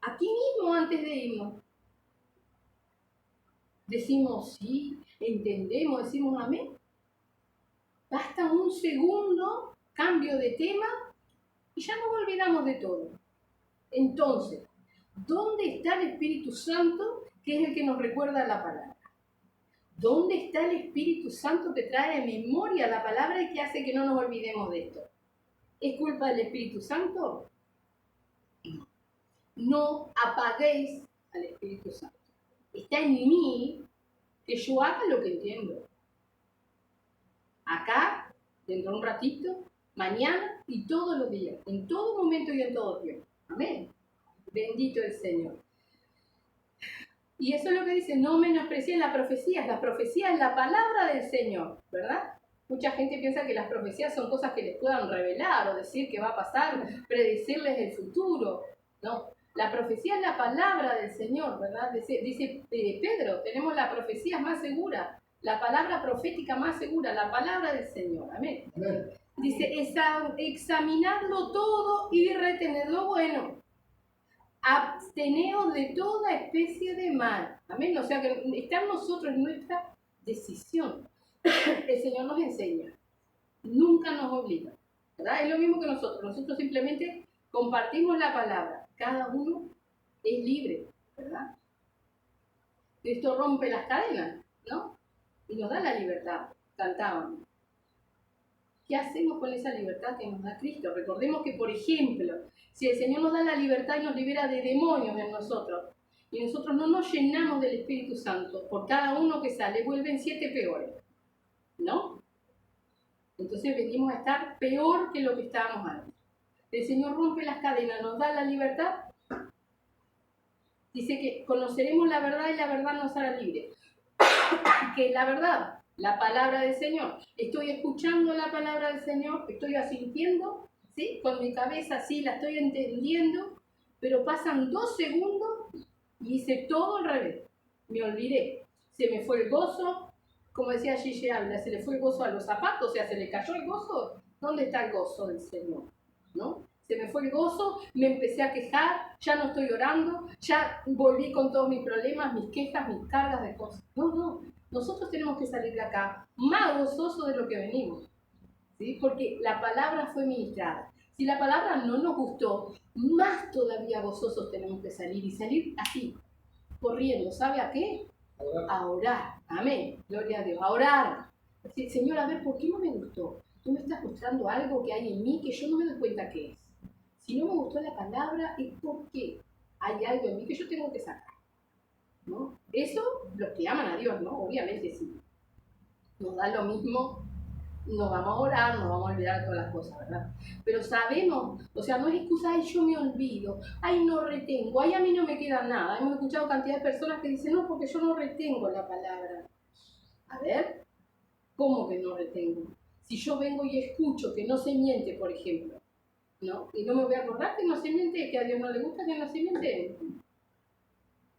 Aquí mismo, antes de irnos, decimos sí, entendemos, decimos amén. Basta un segundo, cambio de tema y ya nos olvidamos de todo. Entonces, ¿dónde está el Espíritu Santo, que es el que nos recuerda la palabra? ¿Dónde está el Espíritu Santo que trae a memoria la palabra y que hace que no nos olvidemos de esto? ¿Es culpa del Espíritu Santo? No apaguéis al Espíritu Santo. Está en mí que yo haga lo que entiendo. Acá, dentro de un ratito, mañana y todos los días, en todo momento y en todo tiempo. Amén. Bendito el Señor. Y eso es lo que dice, no menosprecien las profecías. La profecía es la palabra del Señor, ¿verdad? Mucha gente piensa que las profecías son cosas que les puedan revelar o decir qué va a pasar, predecirles el futuro. No, la profecía es la palabra del Señor, ¿verdad? Dice Pedro, tenemos la profecía más segura, la palabra profética más segura, la palabra del Señor. Amén. Amén. Dice, examinadlo todo y retened lo bueno. Absteneos de toda especie de mal. Amén. O sea que está en nosotros, en nuestra decisión. El Señor nos enseña. Nunca nos obliga. ¿Verdad? Es lo mismo que nosotros. Nosotros simplemente compartimos la palabra. Cada uno es libre. ¿Verdad? Esto rompe las cadenas, ¿no? Y nos da la libertad. Cantábamos. ¿Qué hacemos con esa libertad que nos da Cristo? Recordemos que, por ejemplo, si el Señor nos da la libertad y nos libera de demonios en nosotros, y nosotros no nos llenamos del Espíritu Santo, por cada uno que sale vuelven 7 peores, ¿no? Entonces venimos a estar peor que lo que estábamos antes. El Señor rompe las cadenas, nos da la libertad. Dice que conoceremos la verdad y la verdad nos hará libre. ¿Qué es la verdad? La palabra del Señor. Estoy escuchando la palabra del Señor, estoy asintiendo, ¿sí? Con mi cabeza sí la estoy entendiendo, pero pasan 2 segundos y hice todo al revés. Me olvidé. Se me fue el gozo, como decía Gigi Ávila, se le fue el gozo a los zapatos, o sea, se le cayó el gozo. ¿Dónde está el gozo del Señor? ¿No? Se me fue el gozo, me empecé a quejar, ya no estoy orando, ya volví con todos mis problemas, mis quejas, mis cargas de cosas. No. Nosotros tenemos que salir de acá más gozosos de lo que venimos, ¿sí? Porque la palabra fue ministrada. Si la palabra no nos gustó, más todavía gozosos tenemos que salir y salir así, corriendo. ¿Sabe a qué? A orar. Amén. Gloria a Dios. A orar. Decir, Señor, a ver, ¿por qué no me gustó? Tú me estás mostrando algo que hay en mí que yo no me doy cuenta qué es. Si no me gustó la palabra, es porque hay algo en mí que yo tengo que sacar, ¿no? Eso, los que aman a Dios, ¿no? Obviamente sí. Nos da lo mismo, nos vamos a orar, nos vamos a olvidar de todas las cosas, ¿verdad? Pero sabemos, o sea, no es excusa, ay, yo me olvido, ay, no retengo, ay, a mí no me queda nada. Hemos escuchado cantidad de personas que dicen, no, porque yo no retengo la palabra. A ver, ¿cómo que no retengo? Si yo vengo y escucho que no se miente, por ejemplo, ¿no? Y no me voy a acordar que no se miente, que a Dios no le gusta que no se miente.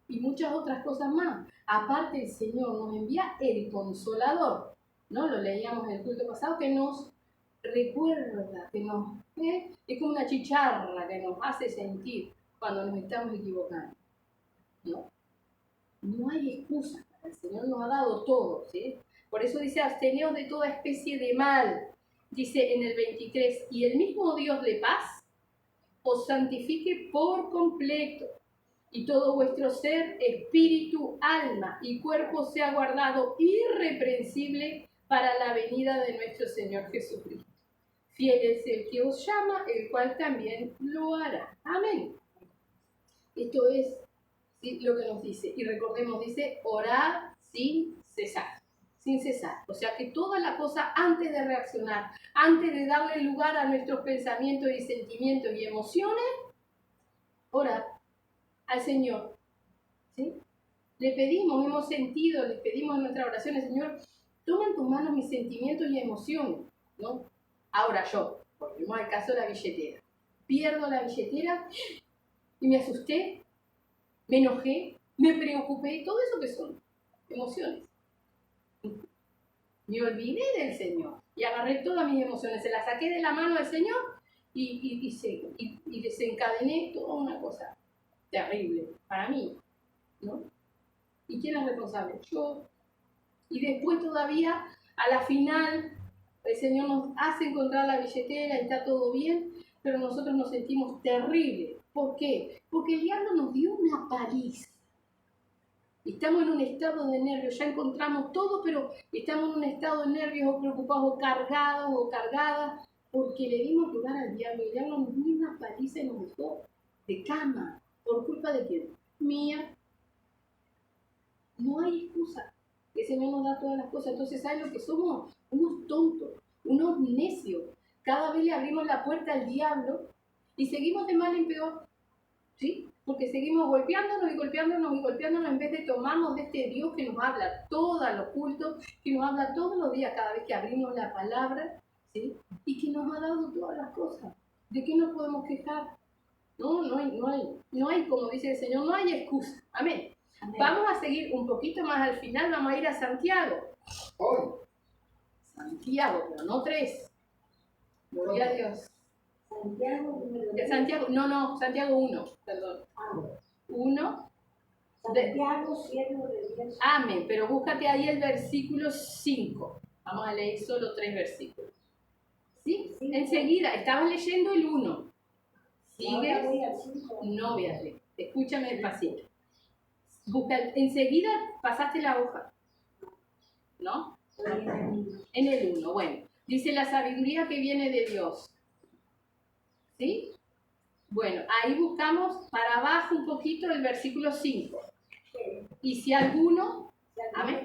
Y muchas otras cosas más. Aparte, el Señor nos envía el Consolador, ¿no? Lo leíamos en el culto pasado, que nos recuerda, que nos es como una chicharra que nos hace sentir cuando nos estamos equivocando, ¿no? No hay excusa. El Señor nos ha dado todo, ¿sí? Por eso dice, absteneos de toda especie de mal. Dice en el 23, y el mismo Dios de paz os santifique por completo, y todo vuestro ser, espíritu, alma y cuerpo sea guardado irreprensible para la venida de nuestro Señor Jesucristo. Fiel es el que os llama, el cual también lo hará. Amén. Esto es, ¿sí?, lo que nos dice. Y recordemos, dice, orad sin cesar. Sin cesar. O sea que toda la cosa antes de reaccionar, antes de darle lugar a nuestros pensamientos y sentimientos y emociones, orad al Señor, ¿sí? Le pedimos, hemos sentido, le pedimos en nuestras oraciones, Señor, toma en tus manos mis sentimientos y emociones, ¿no? Ahora yo, volvemos al caso de la billetera. Pierdo la billetera y me asusté, me enojé, me preocupé, todo eso que son emociones. Me olvidé del Señor y agarré todas mis emociones, se las saqué de la mano del Señor y desencadené toda una cosa terrible para mí, ¿no? ¿Y quién es responsable? Yo. Y después todavía, a la final, el Señor nos hace encontrar la billetera y está todo bien, pero nosotros nos sentimos terrible, ¿Por qué? Porque el diablo nos dio una paliza. Estamos en un estado de nervios, ya encontramos todo, pero estamos en un estado de nervios o preocupados o cargados o cargadas porque le dimos lugar al diablo. El diablo nos dio una paliza y nos dejó de cama. ¿Por culpa de quién? Mía. No hay excusa. El Señor nos da todas las cosas. Entonces, ¿saben lo que somos? Unos tontos, unos necios. Cada vez le abrimos la puerta al diablo y seguimos de mal en peor. ¿Sí? Porque seguimos golpeándonos y golpeándonos y golpeándonos en vez de tomarnos de este Dios que nos habla todos los cultos, que nos habla todos los días cada vez que abrimos la palabra, ¿sí? Y que nos ha dado todas las cosas. ¿De qué nos podemos quejar? No hay, como dice el Señor, no hay excusa. Amén. Amén. Vamos a seguir un poquito más al final, vamos a ir a Santiago.
Hoy.
Santiago, pero no 3. Gloria a Dios.
Santiago,
Santiago 1, perdón. 1.
Santiago, siervo de Dios.
Amén, pero búscate ahí el versículo 5. Vamos a leer solo 3 versículos. ¿Sí? Enseguida, estabas leyendo el 1. ¿Sigues? No voy a leer. Escúchame despacito. Busca, enseguida pasaste la hoja. ¿No? En el 1, bueno. Dice la sabiduría que viene de Dios. ¿Sí? Bueno, ahí buscamos para abajo un poquito el versículo 5. Y si alguno, amén,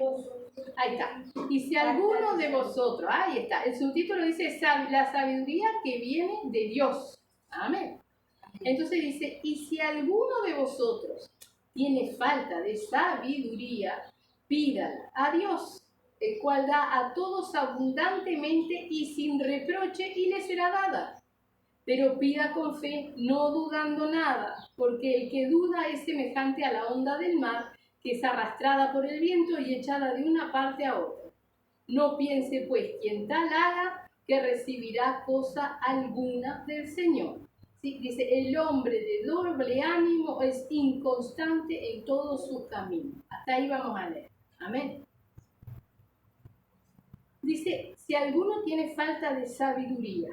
ahí está. Y si alguno de vosotros, ahí está, el subtítulo dice la sabiduría que viene de Dios. Amén. Entonces dice, y si alguno de vosotros tiene falta de sabiduría, pídala a Dios, el cual da a todos abundantemente y sin reproche, y le será dada. Pero pida con fe, no dudando nada, porque el que duda es semejante a la onda del mar, que es arrastrada por el viento y echada de una parte a otra. No piense, pues, quien tal haga, que recibirá cosa alguna del Señor. ¿Sí? Dice, el hombre de doble ánimo es inconstante en todos sus caminos. Hasta ahí vamos a leer. Amén. Dice, si alguno tiene falta de sabiduría,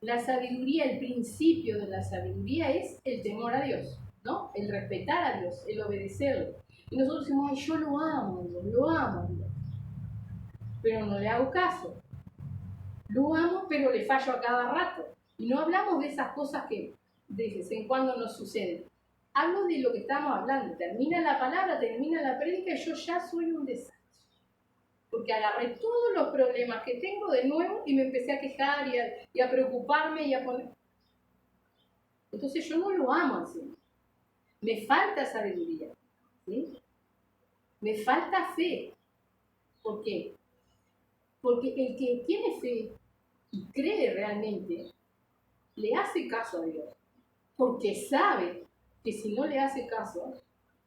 la sabiduría, el principio de la sabiduría es el temor a Dios, ¿no? El respetar a Dios, el obedecerlo. Y nosotros decimos, ay, yo lo amo, Dios. Pero no le hago caso. Lo amo, pero le fallo a cada rato. Y no hablamos de esas cosas que de vez en cuando nos suceden. Hablo de lo que estamos hablando. Termina la palabra, termina la prédica y yo ya soy un desastre. Porque agarré todos los problemas que tengo de nuevo y me empecé a quejar y a preocuparme y a poner... Entonces yo no lo amo así. Me falta sabiduría, ¿sí? Me falta fe. ¿Por qué? Porque el que tiene fe y cree realmente, le hace caso a Dios. Porque sabe que si no le hace caso,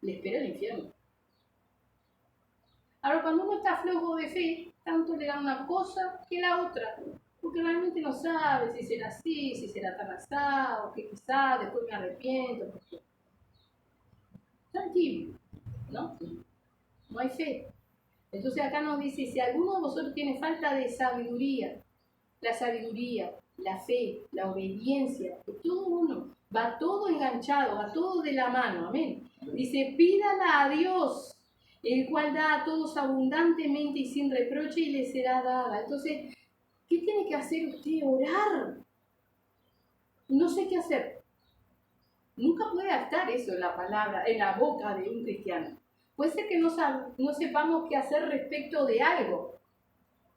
le espera el infierno. Ahora, cuando uno está flojo de fe, tanto le da una cosa que la otra, porque realmente no sabe si será así, si será tan asado, que quizás después me arrepiento. Porque... tranquilo, ¿no? No hay fe. Entonces acá nos dice, si alguno de vosotros tiene falta de sabiduría, la fe, la obediencia, todo uno, va todo enganchado, va todo de la mano, amén. Dice, pídala a Dios, el cual da a todos abundantemente y sin reproche y le será dada. Entonces, ¿qué tiene que hacer usted? Orar. No sé qué hacer. Nunca puede estar eso en la palabra, en la boca de un cristiano. Puede ser que no sepamos qué hacer respecto de algo.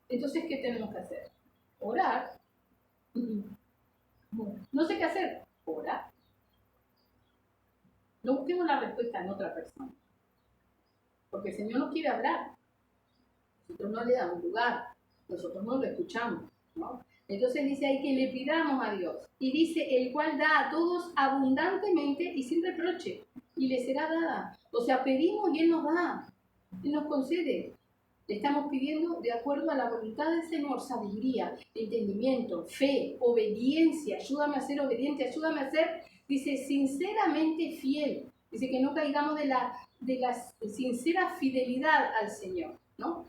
Entonces, ¿qué tenemos que hacer? Orar. No sé qué hacer. Orar. No busquemos la respuesta en otra persona. Porque el Señor no quiere hablar. Nosotros no le damos lugar. Nosotros no lo escuchamos, ¿no? Entonces dice ahí que le pidamos a Dios. Y dice, el cual da a todos abundantemente y sin reproche. Y le será dada. O sea, pedimos y Él nos da. Él nos concede. Le estamos pidiendo de acuerdo a la voluntad del Señor, sabiduría, entendimiento, fe, obediencia. Ayúdame a ser obediente, ayúdame a ser, dice, sinceramente fiel. Dice que no caigamos de la sincera fidelidad al Señor, ¿no?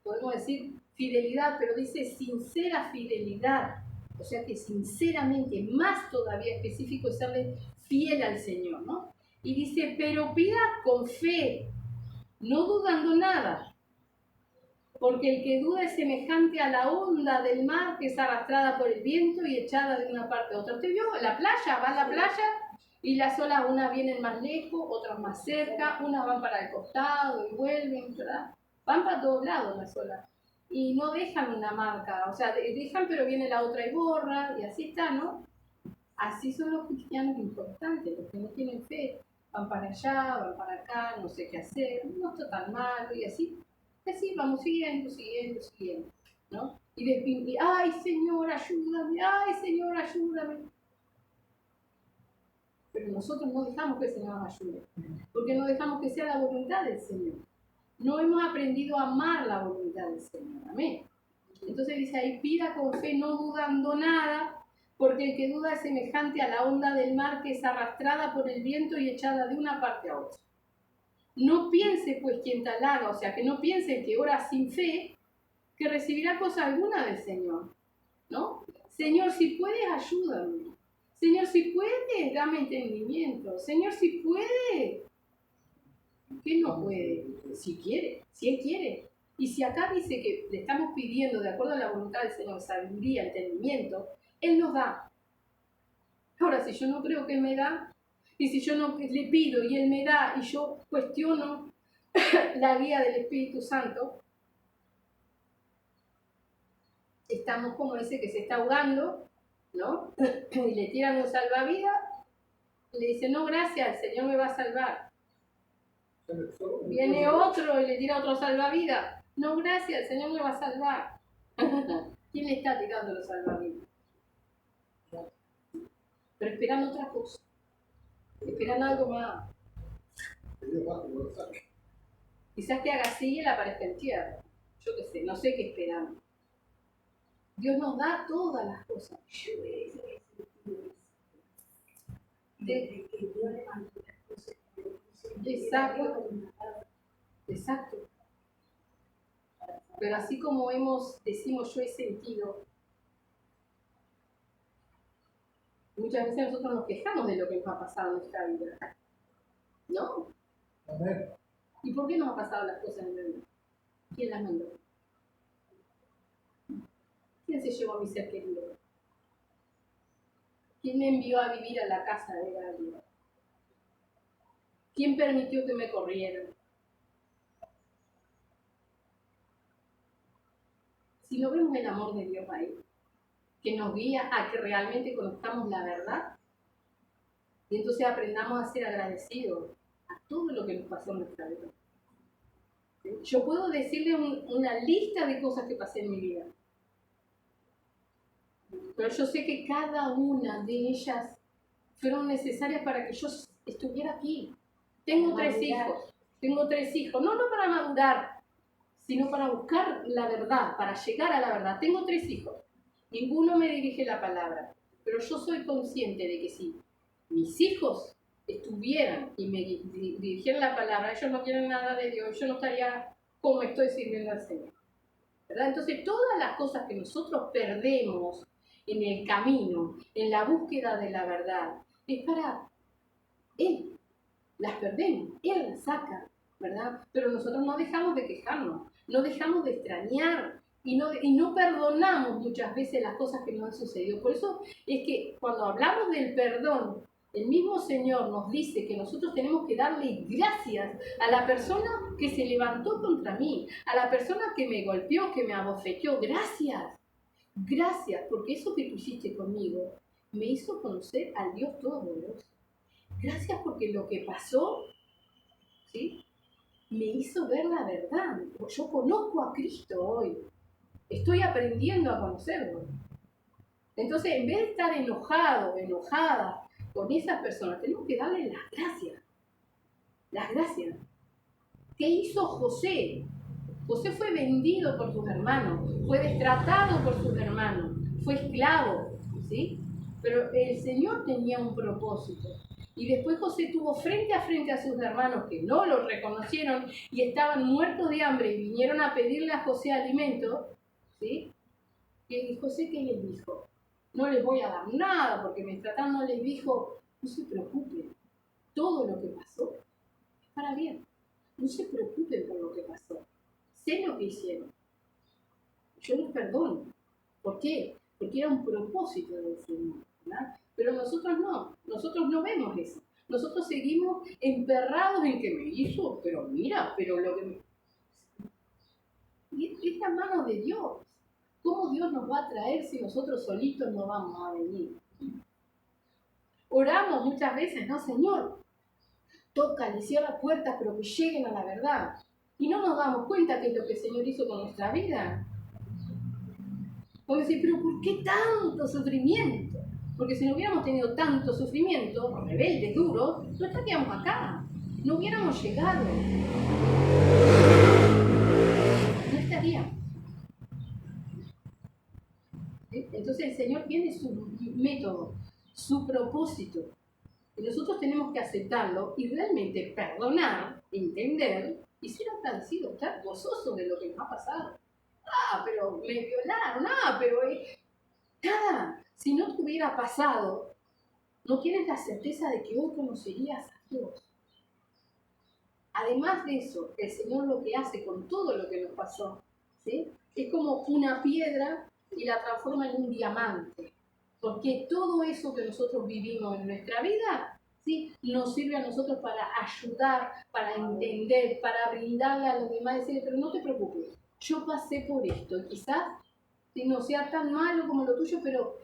Podemos decir fidelidad, pero dice sincera fidelidad. O sea que sinceramente, más todavía específico, es serle fiel al Señor, ¿no? Y dice, pero pida con fe, no dudando nada, porque el que duda es semejante a la onda del mar que es arrastrada por el viento y echada de una parte a otra. ¿Usted vio la playa? Va a la playa y las olas, unas vienen más lejos, otras más cerca, unas van para el costado y vuelven, ¿verdad? Van para todos lados las olas. Y no dejan una marca, o sea, dejan pero viene la otra y borra, y así está, ¿no? Así son los cristianos importantes, los que no tienen fe. Van para allá, van para acá, no sé qué hacer, no está tan malo, y así vamos siguiendo, ¿no? Y después, ay Señor, ayúdame. Pero nosotros no dejamos que el Señor nos ayude, porque no dejamos que sea la voluntad del Señor. No hemos aprendido a amar la voluntad del Señor, amén. Entonces dice ahí, pida con fe, no dudando nada, porque el que duda es semejante a la onda del mar que es arrastrada por el viento y echada de una parte a otra. No piense pues quien tal haga, o sea, que no piense el que ora sin fe, que recibirá cosa alguna del Señor, ¿no? Señor, si puedes, ayúdame. Señor, si puedes, dame entendimiento. Señor, si puede. ¿Qué no puede? Si quiere, si Él quiere. Y si acá dice que le estamos pidiendo, de acuerdo a la voluntad del Señor, sabiduría, entendimiento, Él nos da. Ahora, si yo no creo que Él me da, y si yo no le pido y Él me da, y yo cuestiono la guía del Espíritu Santo, estamos como ese que se está ahogando, ¿no? Y le tiran un salvavidas, y le dice, no, gracias, el Señor me va a salvar. Viene otro y le tira otro salvavidas, no, gracias, el Señor me va a salvar. ¿Quién le está tirando los salvavidas? Pero esperan otra cosa, esperan algo más. Quizás que haga así y él aparezca en tierra. Yo qué sé, no sé qué esperamos. Dios nos da todas las cosas. Exacto. Pero así como decimos yo he sentido, muchas veces nosotros nos quejamos de lo que nos ha pasado en nuestra vida. ¿No? ¿Y por qué nos ha pasado las cosas en la vida? ¿Quién las mandó? ¿Quién se llevó a mi ser querido? ¿Quién me envió a vivir a la casa de alguien? ¿Quién permitió que me corrieran? Si no vemos el amor de Dios ahí, que nos guía a que realmente conozcamos la verdad, y entonces aprendamos a ser agradecidos a todo lo que nos pasó en nuestra vida. Yo puedo decirle una lista de cosas que pasé en mi vida, pero yo sé que cada una de ellas fueron necesarias para que yo estuviera aquí. Tengo tres hijos, no para madurar, sino para buscar la verdad, para llegar a la verdad. Tengo 3 hijos, ninguno me dirige la palabra, pero yo soy consciente de que si mis hijos estuvieran y me dirigieran la palabra, ellos no quieren nada de Dios, yo no estaría como estoy sirviendo al Señor, ¿verdad? Entonces todas las cosas que nosotros perdemos en el camino, en la búsqueda de la verdad, es para Él. Las perdemos, Él las saca, ¿verdad? Pero nosotros no dejamos de quejarnos, no dejamos de extrañar y no perdonamos muchas veces las cosas que nos han sucedido. Por eso es que cuando hablamos del perdón, el mismo Señor nos dice que nosotros tenemos que darle gracias a la persona que se levantó contra mí, a la persona que me golpeó, que me abofeteó. Gracias, porque eso que tú hiciste conmigo me hizo conocer al Dios Todopoderoso. Gracias porque lo que pasó, ¿sí?, me hizo ver la verdad. Yo conozco a Cristo hoy. Estoy aprendiendo a conocerlo. Entonces, en vez de estar enojado, enojada con esas personas, tenemos que darle las gracias. Las gracias. ¿Qué hizo José? José fue vendido por sus hermanos, fue destratado por sus hermanos, fue esclavo, ¿sí? Pero el Señor tenía un propósito. Y después José tuvo frente a sus hermanos que no lo reconocieron y estaban muertos de hambre y vinieron a pedirle a José alimento, ¿sí? Y José, ¿qué les dijo? No les voy a dar nada, porque mientras tanto les dijo, no se preocupen. Todo lo que pasó es para bien. No se preocupen por lo que pasó. Sé lo que hicieron. Yo los perdono. ¿Por qué? Porque era un propósito del Señor, ¿verdad? Pero nosotros no vemos eso. Nosotros seguimos emperrados en que me hizo, pero mira, pero lo que me... Es la mano de Dios. ¿Cómo Dios nos va a traer si nosotros solitos no vamos a venir? Oramos muchas veces, ¿no, Señor? Tocan y cierran puertas, pero que lleguen a la verdad. Y no nos damos cuenta que es lo que el Señor hizo con nuestra vida. Porque decir, pero ¿por qué tanto sufrimiento? Porque si no hubiéramos tenido tanto sufrimiento, rebeldes, duros, no estaríamos acá. No hubiéramos llegado. No estaríamos. ¿Sí? Entonces el Señor tiene su método, su propósito. Y nosotros tenemos que aceptarlo y realmente perdonar, entender y ser agradecidos, estar gozosos de lo que nos ha pasado. Pero me violaron, pero nada. Si no te hubiera pasado, no tienes la certeza de que hoy conocerías a Dios. Además de eso, el Señor lo que hace con todo lo que nos pasó, ¿sí? Es como una piedra y la transforma en un diamante. Porque todo eso que nosotros vivimos en nuestra vida, ¿sí?, nos sirve a nosotros para ayudar, para entender, para brindarle a los demás, decirle, pero no te preocupes, yo pasé por esto, quizás no sea tan malo como lo tuyo, pero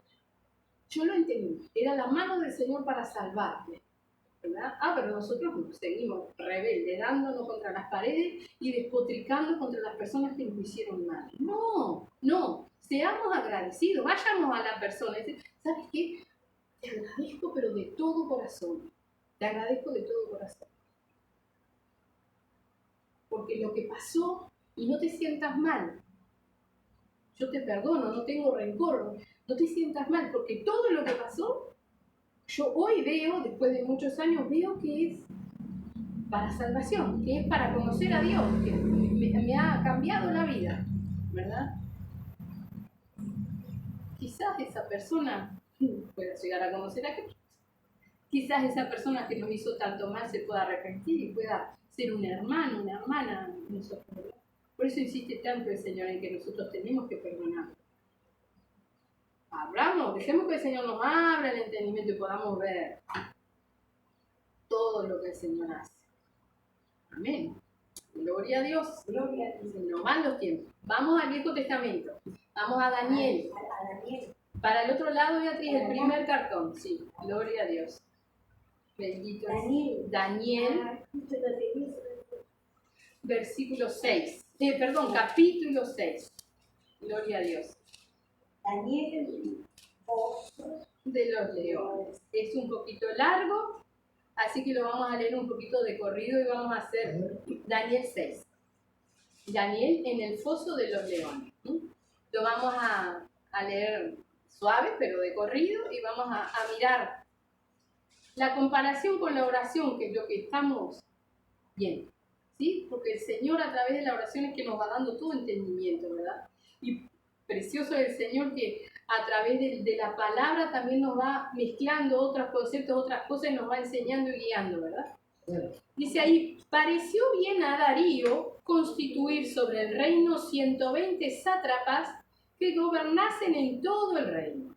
yo lo entendí, era la mano del Señor para salvarte, ¿verdad? Pero nosotros seguimos rebeldes, dándonos contra las paredes y despotricando contra las personas que nos hicieron mal. No, seamos agradecidos, vayamos a la persona y decir, ¿sabes qué? Te agradezco, pero de todo corazón. Te agradezco de todo corazón. Porque lo que pasó, y no te sientas mal. Yo te perdono, no tengo rencor. No te sientas mal, porque todo lo que pasó, yo hoy veo, después de muchos años, veo que es para salvación, que es para conocer a Dios, que me ha cambiado la vida, ¿verdad? Quizás esa persona pueda llegar a conocer a Cristo. Quizás esa persona que nos hizo tanto mal se pueda arrepentir y pueda ser un hermano, una hermana nosotros, ¿verdad? Por eso insiste tanto el Señor en que nosotros tenemos que perdonar. Abramos, dejemos que el Señor nos abra el entendimiento y podamos ver todo lo que el Señor hace. Amén. Gloria a Dios.
Gloria a Dios.
No van los tiempos. Vamos al Viejo Testamento. Vamos a Daniel.
A Daniel.
Para el otro lado, Beatriz, el primer cartón. Sí, gloria a Dios. Bendito es Daniel. Versículo 6. Capítulo 6. Gloria a Dios.
Daniel
De los leones. Es un poquito largo, así que lo vamos a leer un poquito de corrido y vamos a hacer Daniel 6. Daniel en el foso de los leones. Lo vamos a leer suave, pero de corrido, y vamos a mirar la comparación con la oración, que es lo que estamos viendo, ¿sí? Porque el Señor a través de la oración es que nos va dando todo entendimiento, ¿verdad? Y precioso es el Señor que a través de la palabra también nos va mezclando otros conceptos, otras cosas, y nos va enseñando y guiando, ¿verdad? Dice ahí, pareció bien a Darío constituir sobre el reino 120 sátrapas que gobernasen en todo el reino,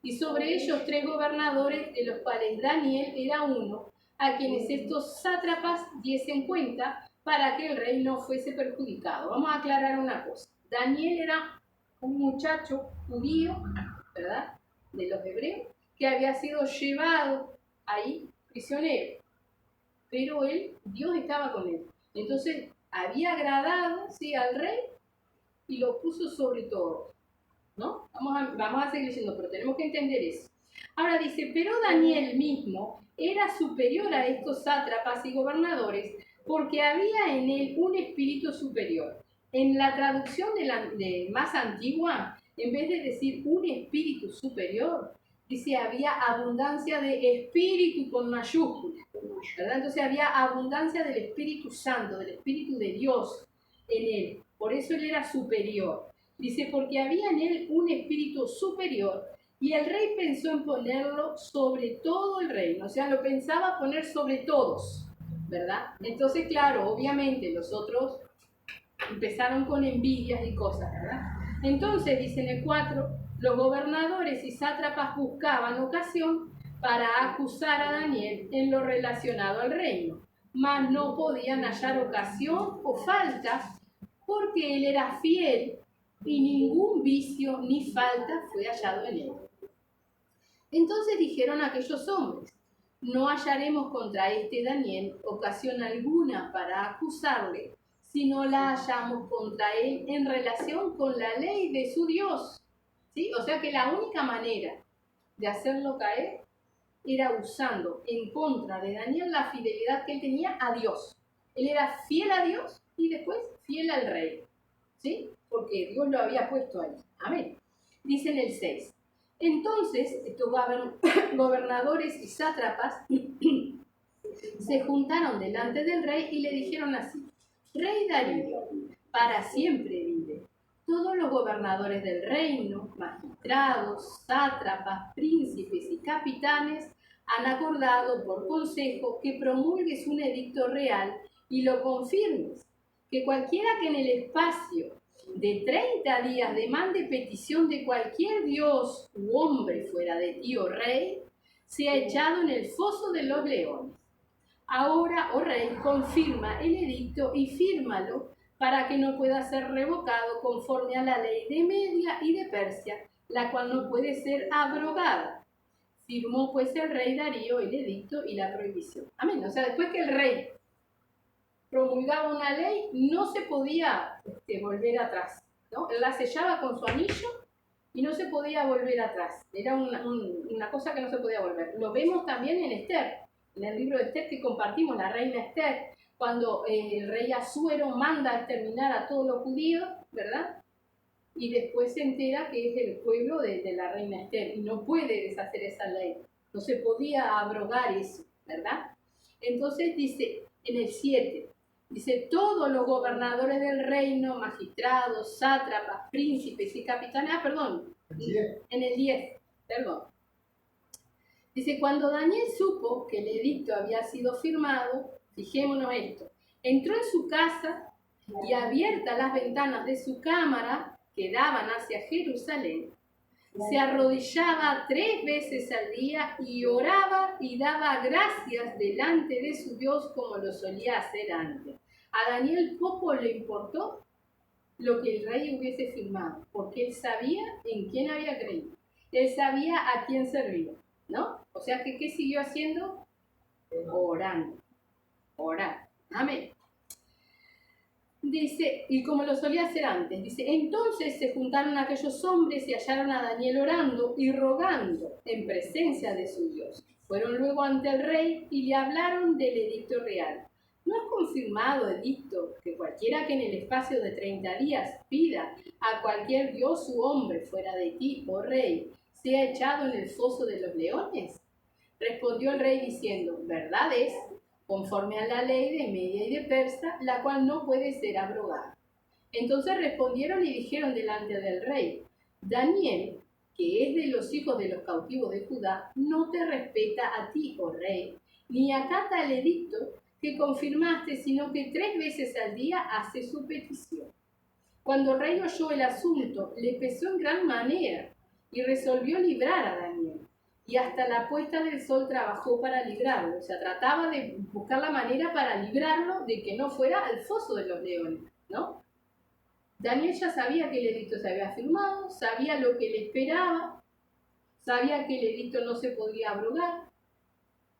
y sobre ellos 3 gobernadores, de los cuales Daniel era uno, a quienes estos sátrapas diesen cuenta para que el reino fuese perjudicado. Vamos a aclarar una cosa. Daniel era un muchacho judío, ¿verdad?, de los hebreos, que había sido llevado ahí prisionero. Pero Dios estaba con él. Entonces había agradado, ¿sí?, al rey y lo puso sobre todo, ¿no? Vamos a seguir diciendo, pero tenemos que entender eso. Ahora dice, pero Daniel mismo era superior a estos sátrapas y gobernadores porque había en él un espíritu superior. En la traducción de más antigua, en vez de decir un espíritu superior, dice había abundancia de espíritu con mayúsculas, ¿verdad? Entonces había abundancia del Espíritu Santo, del Espíritu de Dios en él. Por eso él era superior. Dice, porque había en él un espíritu superior Y el rey pensó en ponerlo sobre todo el reino, o sea, lo pensaba poner sobre todos, ¿verdad? Entonces, claro, obviamente los otros empezaron con envidias y cosas, ¿verdad? Entonces, dice en el 4, los gobernadores y sátrapas buscaban ocasión para acusar a Daniel en lo relacionado al reino, mas no podían hallar ocasión o falta porque él era fiel y ningún vicio ni falta fue hallado en él. Entonces dijeron aquellos hombres, no hallaremos contra este Daniel ocasión alguna para acusarle, si no la hallamos contra él en relación con la ley de su Dios. ¿Sí? O sea que la única manera de hacerlo caer era usando en contra de Daniel la fidelidad que él tenía a Dios. Él era fiel a Dios y después fiel al rey. ¿Sí? Porque Dios lo había puesto ahí. Amén. Dice en el 6. Entonces, estos gobernadores y sátrapas se juntaron delante del rey y le dijeron así: Rey Darío, para siempre vive. Todos los gobernadores del reino, magistrados, sátrapas, príncipes y capitanes han acordado por consejo que promulgues un edicto real y lo confirmes, que cualquiera que en el espacio de 30 días demande petición de cualquier dios u hombre fuera de ti, oh rey, sea echado en el foso de los leones. Ahora, oh rey, confirma el edicto y fírmalo para que no pueda ser revocado conforme a la ley de Media y de Persia, la cual no puede ser abrogada. Firmó pues el rey Darío el edicto y la prohibición. Amén. O sea, después que el rey promulgaba una ley, no se podía volver atrás, ¿no? Él la sellaba con su anillo y no se podía volver atrás. Era una cosa que no se podía volver. Lo vemos también en Esther, en el libro de Esther que compartimos, la reina Esther, cuando el rey Asuero manda a exterminar a todos los judíos, ¿verdad? Y después se entera que es el pueblo de la reina Esther y no puede deshacer esa ley. No se podía abrogar eso, ¿verdad? Entonces dice en el 7, dice, todos los gobernadores del reino, magistrados, sátrapas, príncipes y capitanes, en el 10, perdón. Dice, cuando Daniel supo que el edicto había sido firmado, fijémonos esto, entró en su casa y abiertas las ventanas de su cámara que daban hacia Jerusalén, se arrodillaba 3 veces al día y oraba y daba gracias delante de su Dios como lo solía hacer antes. A Daniel poco le importó lo que el rey hubiese firmado, porque él sabía en quién había creído. Él sabía a quién servía, ¿no? O sea que, ¿qué siguió haciendo? Orando. Amén. Dice, y como lo solía hacer antes, dice, entonces se juntaron aquellos hombres y hallaron a Daniel orando y rogando en presencia de su Dios. Fueron luego ante el rey y le hablaron del edicto real. ¿No es confirmado edicto que cualquiera que en el espacio de 30 días pida a cualquier dios u hombre fuera de ti, oh rey, sea echado en el foso de los leones? Respondió el rey diciendo, verdad es, conforme a la ley de Media y de Persia, la cual no puede ser abrogada. Entonces respondieron y dijeron delante del rey, Daniel, que es de los hijos de los cautivos de Judá, no te respeta a ti, oh rey, ni acata el edicto que confirmaste, sino que 3 veces al día hace su petición. Cuando el rey oyó el asunto, le pesó en gran manera y resolvió librar a Daniel. Y hasta la puesta del sol trabajó para librarlo. O sea, trataba de buscar la manera para librarlo de que no fuera al foso de los leones, ¿no? Daniel ya sabía que el edicto se había firmado, sabía lo que le esperaba, sabía que el edicto no se podía abrogar,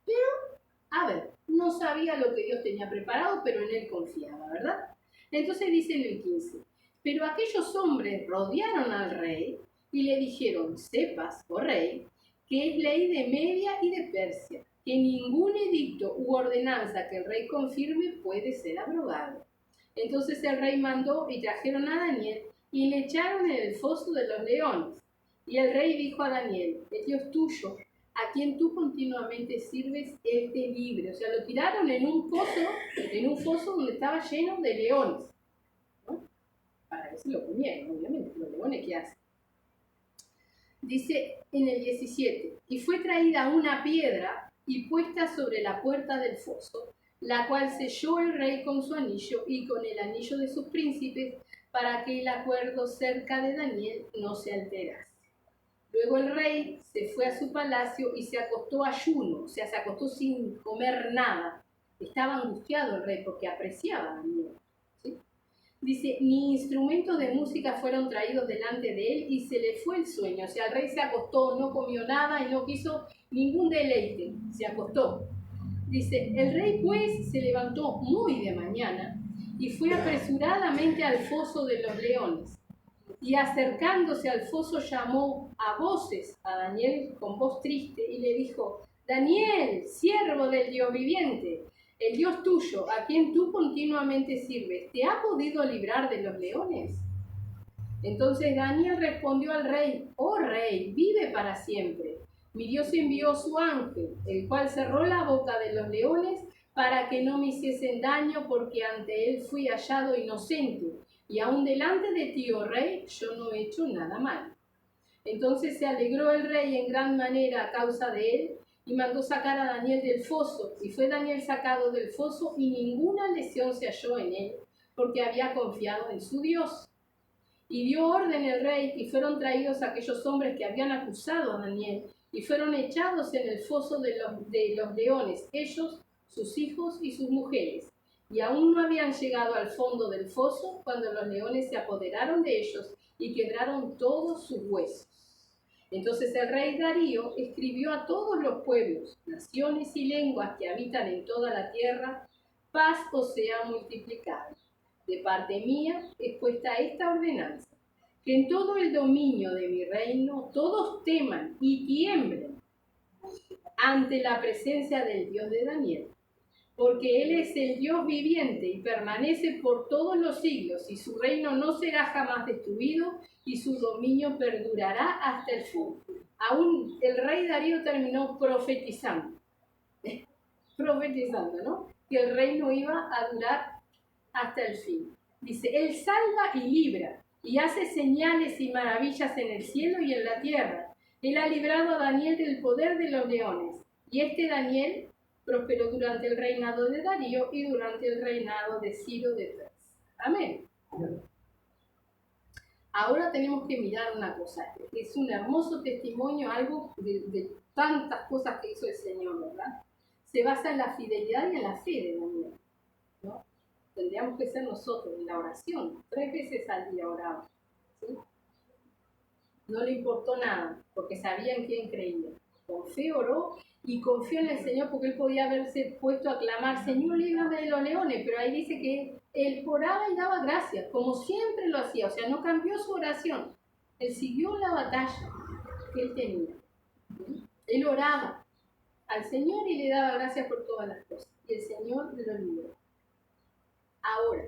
pero, a ver, no sabía lo que Dios tenía preparado, pero en él confiaba, ¿verdad? Entonces dice en el 15, pero aquellos hombres rodearon al rey y le dijeron, sepas, oh rey, que es ley de Media y de Persia, que ningún edicto u ordenanza que el rey confirme puede ser abrogado. Entonces el rey mandó y trajeron a Daniel y le echaron en el foso de los leones. Y el rey dijo a Daniel, el Dios tuyo, a quien tú continuamente sirves, él te libre. O sea, lo tiraron en un foso donde estaba lleno de leones, ¿no? Para ver si lo comieron, obviamente, los leones, ¿qué hacen? Dice en el 17, y fue traída una piedra y puesta sobre la puerta del foso, la cual selló el rey con su anillo y con el anillo de sus príncipes, para que el acuerdo cerca de Daniel no se alterase. Luego el rey se fue a su palacio y se acostó ayuno, o sea, se acostó sin comer nada. Estaba angustiado el rey porque apreciaba a Daniel. ¿Sí? Dice, ni instrumentos de música fueron traídos delante de él y se le fue el sueño. O sea, el rey se acostó, no comió nada y no quiso ningún deleite, se acostó. Dice, el rey pues se levantó muy de mañana y fue apresuradamente al foso de los leones. Y acercándose al foso llamó a voces a Daniel con voz triste y le dijo, Daniel, siervo del Dios viviente, el Dios tuyo, a quien tú continuamente sirves, ¿te ha podido librar de los leones? Entonces Daniel respondió al rey, oh rey, vive para siempre. Mi Dios envió su ángel, el cual cerró la boca de los leones para que no me hiciesen daño, porque ante él fui hallado inocente. Y aún delante de ti, oh rey, yo no he hecho nada mal. Entonces se alegró el rey en gran manera a causa de él, y mandó sacar a Daniel del foso. Y fue Daniel sacado del foso, y ninguna lesión se halló en él, porque había confiado en su Dios. Y dio orden el rey, y fueron traídos aquellos hombres que habían acusado a Daniel, y fueron echados en el foso de los leones, ellos, sus hijos y sus mujeres. Y aún no habían llegado al fondo del foso cuando los leones se apoderaron de ellos y quebraron todos sus huesos. Entonces el rey Darío escribió a todos los pueblos, naciones y lenguas que habitan en toda la tierra, paz os sea multiplicada. De parte mía es puesta esta ordenanza, que en todo el dominio de mi reino todos teman y tiemblen ante la presencia del Dios de Daniel, porque Él es el Dios viviente y permanece por todos los siglos, y su reino no será jamás destruido, y su dominio perdurará hasta el fin. Aún el rey Darío terminó profetizando, ¿no? Que el reino iba a durar hasta el fin. Dice, Él salva y libra, y hace señales y maravillas en el cielo y en la tierra. Él ha librado a Daniel del poder de los leones, y este Daniel prosperó durante el reinado de Darío y durante el reinado de Ciro de Persia. Amén. Ahora tenemos que mirar una cosa. Es un hermoso testimonio, algo de tantas cosas que hizo el Señor, ¿verdad? Se basa en la fidelidad y en la fe de Daniel, ¿no? Tendríamos que ser nosotros en la oración. 3 veces al día oraba, ¿sí? No le importó nada, porque sabía en quién creía. Con fe oró y confió en el Señor, porque él podía haberse puesto a clamar, Señor, líbrame de los leones, pero ahí dice que él oraba y daba gracias, como siempre lo hacía, o sea, no cambió su oración. Él siguió la batalla que él tenía. Él oraba al Señor y le daba gracias por todas las cosas, y el Señor lo libró. Ahora,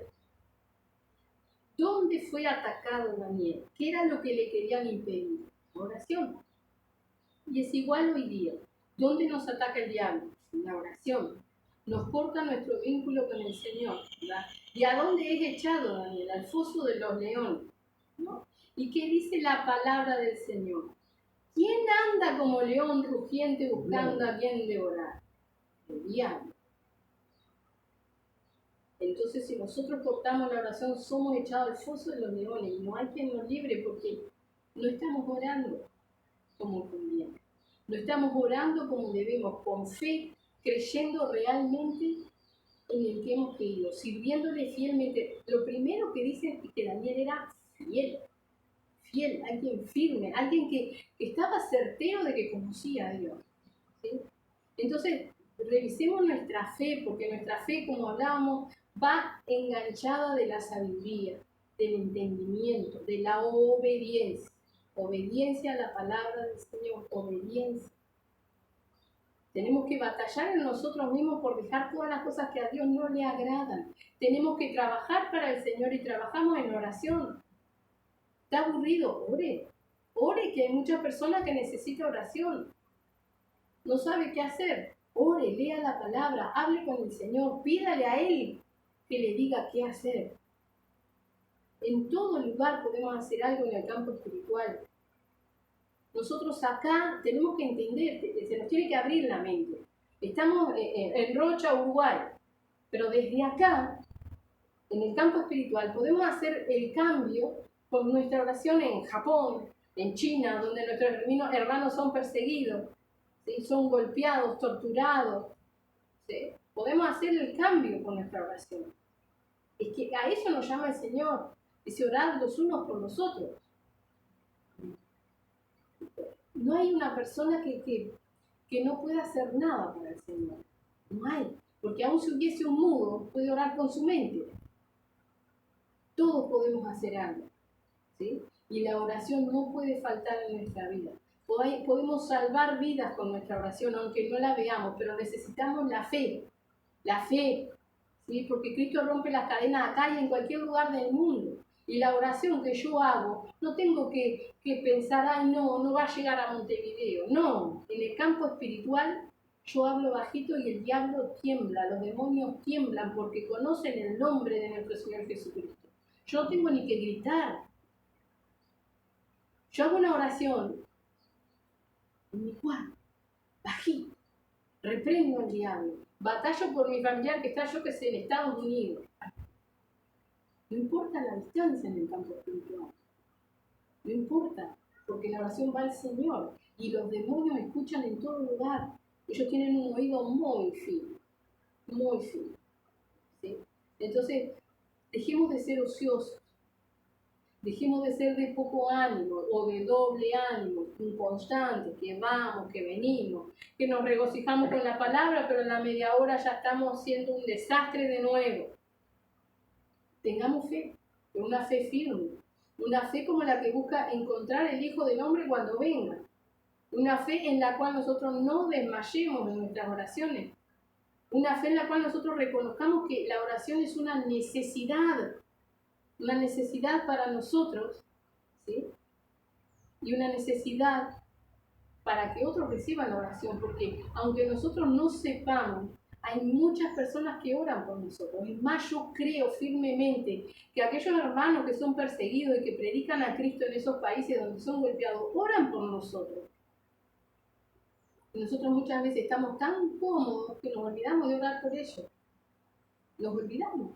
¿dónde fue atacado Daniel? ¿Qué era lo que le querían impedir? La oración. Y es igual hoy día. ¿Dónde nos ataca el diablo? En la oración. Nos corta nuestro vínculo con el Señor, ¿verdad? ¿Y a dónde es echado Daniel? Al foso de los leones, ¿no? ¿Y qué dice la palabra del Señor? ¿Quién anda como león rugiente buscando a quien devorar? El diablo. Entonces, si nosotros cortamos la oración, somos echados al foso de los leones y no hay quien nos libre porque no estamos orando como conviene. No estamos orando como debemos, con fe, creyendo realmente en el que hemos creído, sirviéndole fielmente. Lo primero que dice es que Daniel era fiel, alguien firme, alguien que estaba certero de que conocía a Dios, ¿sí? Entonces, revisemos nuestra fe, porque nuestra fe, como hablábamos, va enganchada de la sabiduría, del entendimiento, de la obediencia. Obediencia a la palabra del Señor, obediencia. Tenemos que batallar en nosotros mismos por dejar todas las cosas que a Dios no le agradan. Tenemos que trabajar para el Señor y trabajamos en oración. ¿Está aburrido? Ore. Ore, que hay muchas personas que necesitan oración. No sabe qué hacer. Ore, lea la palabra, hable con el Señor, pídale a Él que le diga qué hacer. En todo lugar podemos hacer algo en el campo espiritual. Nosotros acá tenemos que entender, se nos tiene que abrir la mente. Estamos en Rocha, Uruguay, pero desde acá, en el campo espiritual, podemos hacer el cambio con nuestra oración en Japón, en China, donde nuestros hermanos son perseguidos, ¿sí? Son golpeados, torturados. ¿Sí? Podemos hacer el cambio con nuestra oración. Es que a eso nos llama el Señor, dice orar los unos por los otros. No hay una persona que no pueda hacer nada para el Señor. No hay. Porque aun si hubiese un mudo, puede orar con su mente. Todos podemos hacer algo. ¿Sí? Y la oración no puede faltar en nuestra vida. Podemos salvar vidas con nuestra oración, aunque no la veamos, pero necesitamos la fe. La fe. ¿Sí? Porque Cristo rompe las cadenas acá y en cualquier lugar del mundo. Y la oración que yo hago, no tengo que pensar, ay, no va a llegar a Montevideo. No, en el campo espiritual yo hablo bajito y el diablo tiembla, los demonios tiemblan porque conocen el nombre de nuestro Señor Jesucristo. Yo no tengo ni que gritar. Yo hago una oración en mi cuarto, bajito, reprendo al diablo, batallo por mi familiar que está, yo que sé, en Estados Unidos. No importa la distancia en el campo espiritual. No importa, porque la oración va al Señor y los demonios escuchan en todo lugar. Ellos tienen un oído muy fino, muy fino. ¿Sí? Entonces, dejemos de ser ociosos, dejemos de ser de poco ánimo o de doble ánimo, inconstantes, que vamos, que venimos, que nos regocijamos con la palabra, pero en la media hora ya estamos siendo un desastre de nuevo. Tengamos fe, pero una fe firme, una fe como la que busca encontrar el Hijo del Hombre cuando venga, una fe en la cual nosotros no desmayemos en nuestras oraciones, una fe en la cual nosotros reconozcamos que la oración es una necesidad para nosotros, ¿sí? Y una necesidad para que otros reciban la oración, porque aunque nosotros no sepamos, hay muchas personas que oran por nosotros. Es más, yo creo firmemente que aquellos hermanos que son perseguidos y que predican a Cristo en esos países donde son golpeados, oran por nosotros. Y nosotros muchas veces estamos tan cómodos que nos olvidamos de orar por ellos. Nos olvidamos.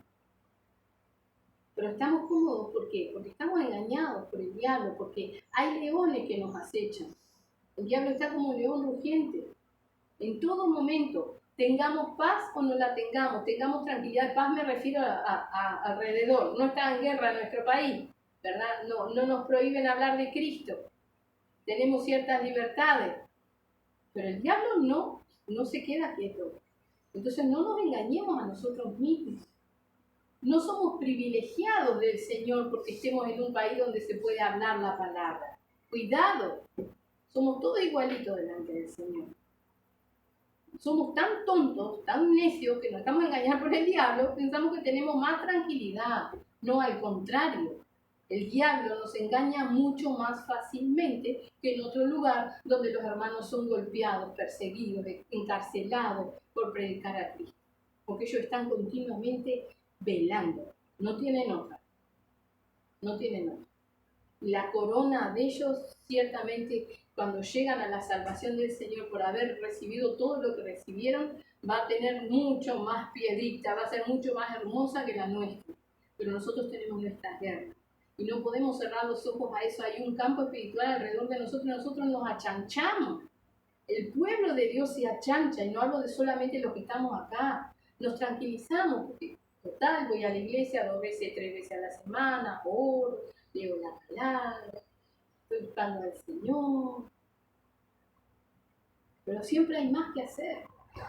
Pero estamos cómodos, ¿por qué? Porque estamos engañados por el diablo, porque hay leones que nos acechan. El diablo está como un león rugiente. En todo momento, tengamos paz o no la tengamos tranquilidad. Paz me refiero a alrededor. No está en guerra nuestro país, ¿verdad? No nos prohíben hablar de Cristo. Tenemos ciertas libertades. Pero el diablo no se queda quieto. Entonces no nos engañemos a nosotros mismos. No somos privilegiados del Señor porque estemos en un país donde se puede hablar la palabra. Cuidado, somos todos igualitos delante del Señor. Somos tan tontos, tan necios, que nos estamos engañando por el diablo, pensamos que tenemos más tranquilidad. No, al contrario. El diablo nos engaña mucho más fácilmente que en otro lugar donde los hermanos son golpeados, perseguidos, encarcelados por predicar a Cristo. Porque ellos están continuamente velando. No tienen otra. No tienen otra. La corona de ellos, ciertamente, cuando llegan a la salvación del Señor por haber recibido todo lo que recibieron, va a tener mucho más piedita, va a ser mucho más hermosa que la nuestra. Pero nosotros tenemos nuestras guerras. Y no podemos cerrar los ojos a eso. Hay un campo espiritual alrededor de nosotros y nosotros nos achanchamos. El pueblo de Dios se achancha, y no hablo de solamente los que estamos acá. Nos tranquilizamos, porque total, voy a la iglesia 2 veces, 3 veces a la semana, oro, leo la palabra, estoy buscando al Señor. Pero siempre hay más que hacer.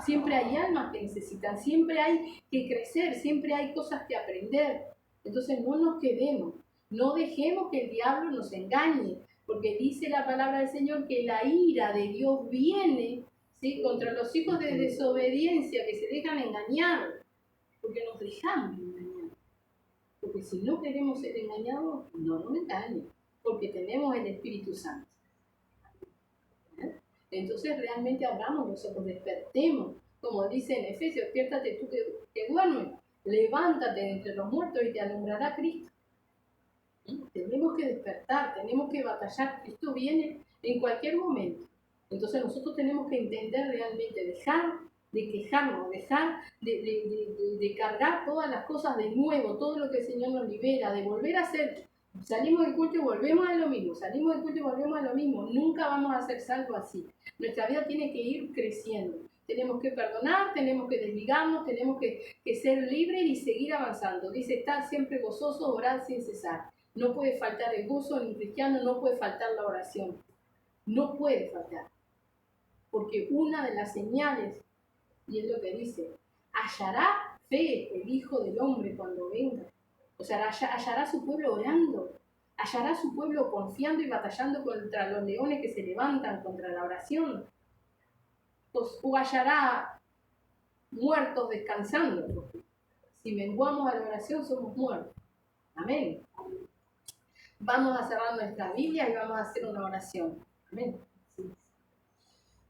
Siempre hay almas que necesitan, siempre hay que crecer, siempre hay cosas que aprender. Entonces no nos quedemos. No dejemos que el diablo nos engañe, porque dice la palabra del Señor que la ira de Dios viene, ¿sí?, contra los hijos de desobediencia que se dejan engañar, porque nos dejamos engañar. Porque si no queremos ser engañados, no nos engañen, porque tenemos el Espíritu Santo. Entonces realmente abramos los ojos, despertemos, como dice en Efesios, despiértate tú que duermes, levántate entre los muertos y te alumbrará Cristo. Tenemos que despertar, tenemos que batallar. Esto viene en cualquier momento. Entonces nosotros tenemos que entender realmente, dejar de quejarnos, dejar de cargar todas las cosas de nuevo, todo lo que el Señor nos libera, de volver a hacer. Salimos del culto y volvemos a lo mismo, salimos del culto y volvemos a lo mismo. Nunca vamos a ser salvos así. Nuestra vida tiene que ir creciendo. Tenemos que perdonar, tenemos que desligarnos, tenemos que ser libres y seguir avanzando. Dice, estar siempre gozosos, orar sin cesar. No puede faltar el gozo en un cristiano, no puede faltar la oración. No puede faltar. Porque una de las señales, y es lo que dice, hallará fe el Hijo del Hombre cuando venga. O sea, hallará su pueblo orando, hallará su pueblo confiando y batallando contra los leones que se levantan contra la oración. O hallará muertos descansando, porque si menguamos a la oración somos muertos. Amén. Vamos a cerrar nuestra Biblia y vamos a hacer una oración. Amén.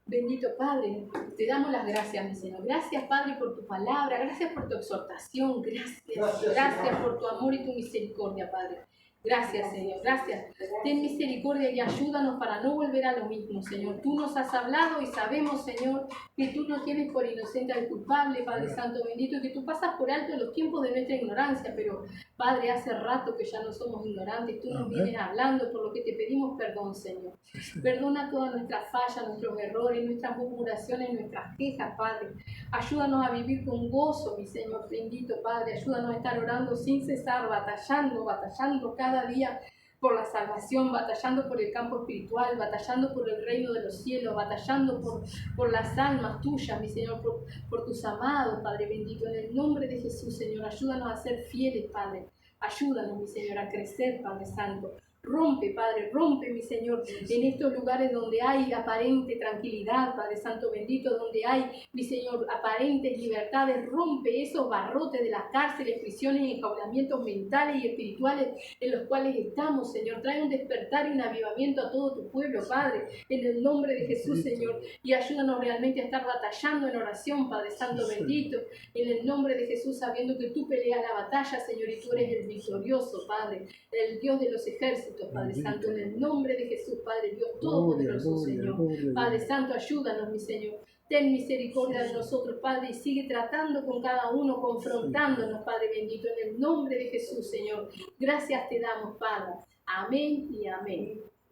Bendito Padre, te damos las gracias, mi Señor. Gracias, Padre, por tu palabra. Gracias por tu exhortación. Gracias por tu amor y tu misericordia, Padre. Gracias, Señor. Gracias. Ten misericordia y ayúdanos para no volver a lo mismo, Señor. Tú nos has hablado y sabemos, Señor, que tú no tienes por inocente al culpable, Padre Santo bendito, y que tú pasas por alto los tiempos de nuestra ignorancia, pero, Padre, hace rato que ya no somos ignorantes. Tú nos vienes hablando, por lo que te pedimos perdón, Señor. Perdona todas nuestras fallas, nuestros errores, nuestras murmuraciones, nuestras quejas, Padre. Ayúdanos a vivir con gozo, mi Señor bendito, Padre. Ayúdanos a estar orando sin cesar, batallando cada día por la salvación, batallando por el campo espiritual, batallando por el reino de los cielos, batallando por las almas tuyas, mi Señor, por tus amados, Padre bendito. En el nombre de Jesús, Señor, ayúdanos a ser fieles, Padre. Ayúdanos, mi Señor, a crecer, Padre Santo. Rompe, Padre, rompe, mi Señor, en estos lugares donde hay aparente tranquilidad, Padre Santo bendito, donde hay, mi Señor, aparentes libertades. Rompe esos barrotes de las cárceles, prisiones y enjaulamientos mentales y espirituales en los cuales estamos, Señor. Trae un despertar y un avivamiento a todo tu pueblo, Padre, en el nombre de Jesús, Señor. Y ayúdanos realmente a estar batallando en oración, Padre Santo bendito, en el nombre de Jesús, sabiendo que tú peleas la batalla, Señor, y tú eres el victorioso, Padre, el Dios de los ejércitos, Padre Santo, en el nombre de Jesús, Padre Dios Todopoderoso, Señor. Padre Santo, ayúdanos, mi Señor. Ten misericordia de nosotros, Padre, y sigue tratando con cada uno, confrontándonos, Padre bendito, en el nombre de Jesús, Señor. Gracias te damos, Padre. Amén y amén.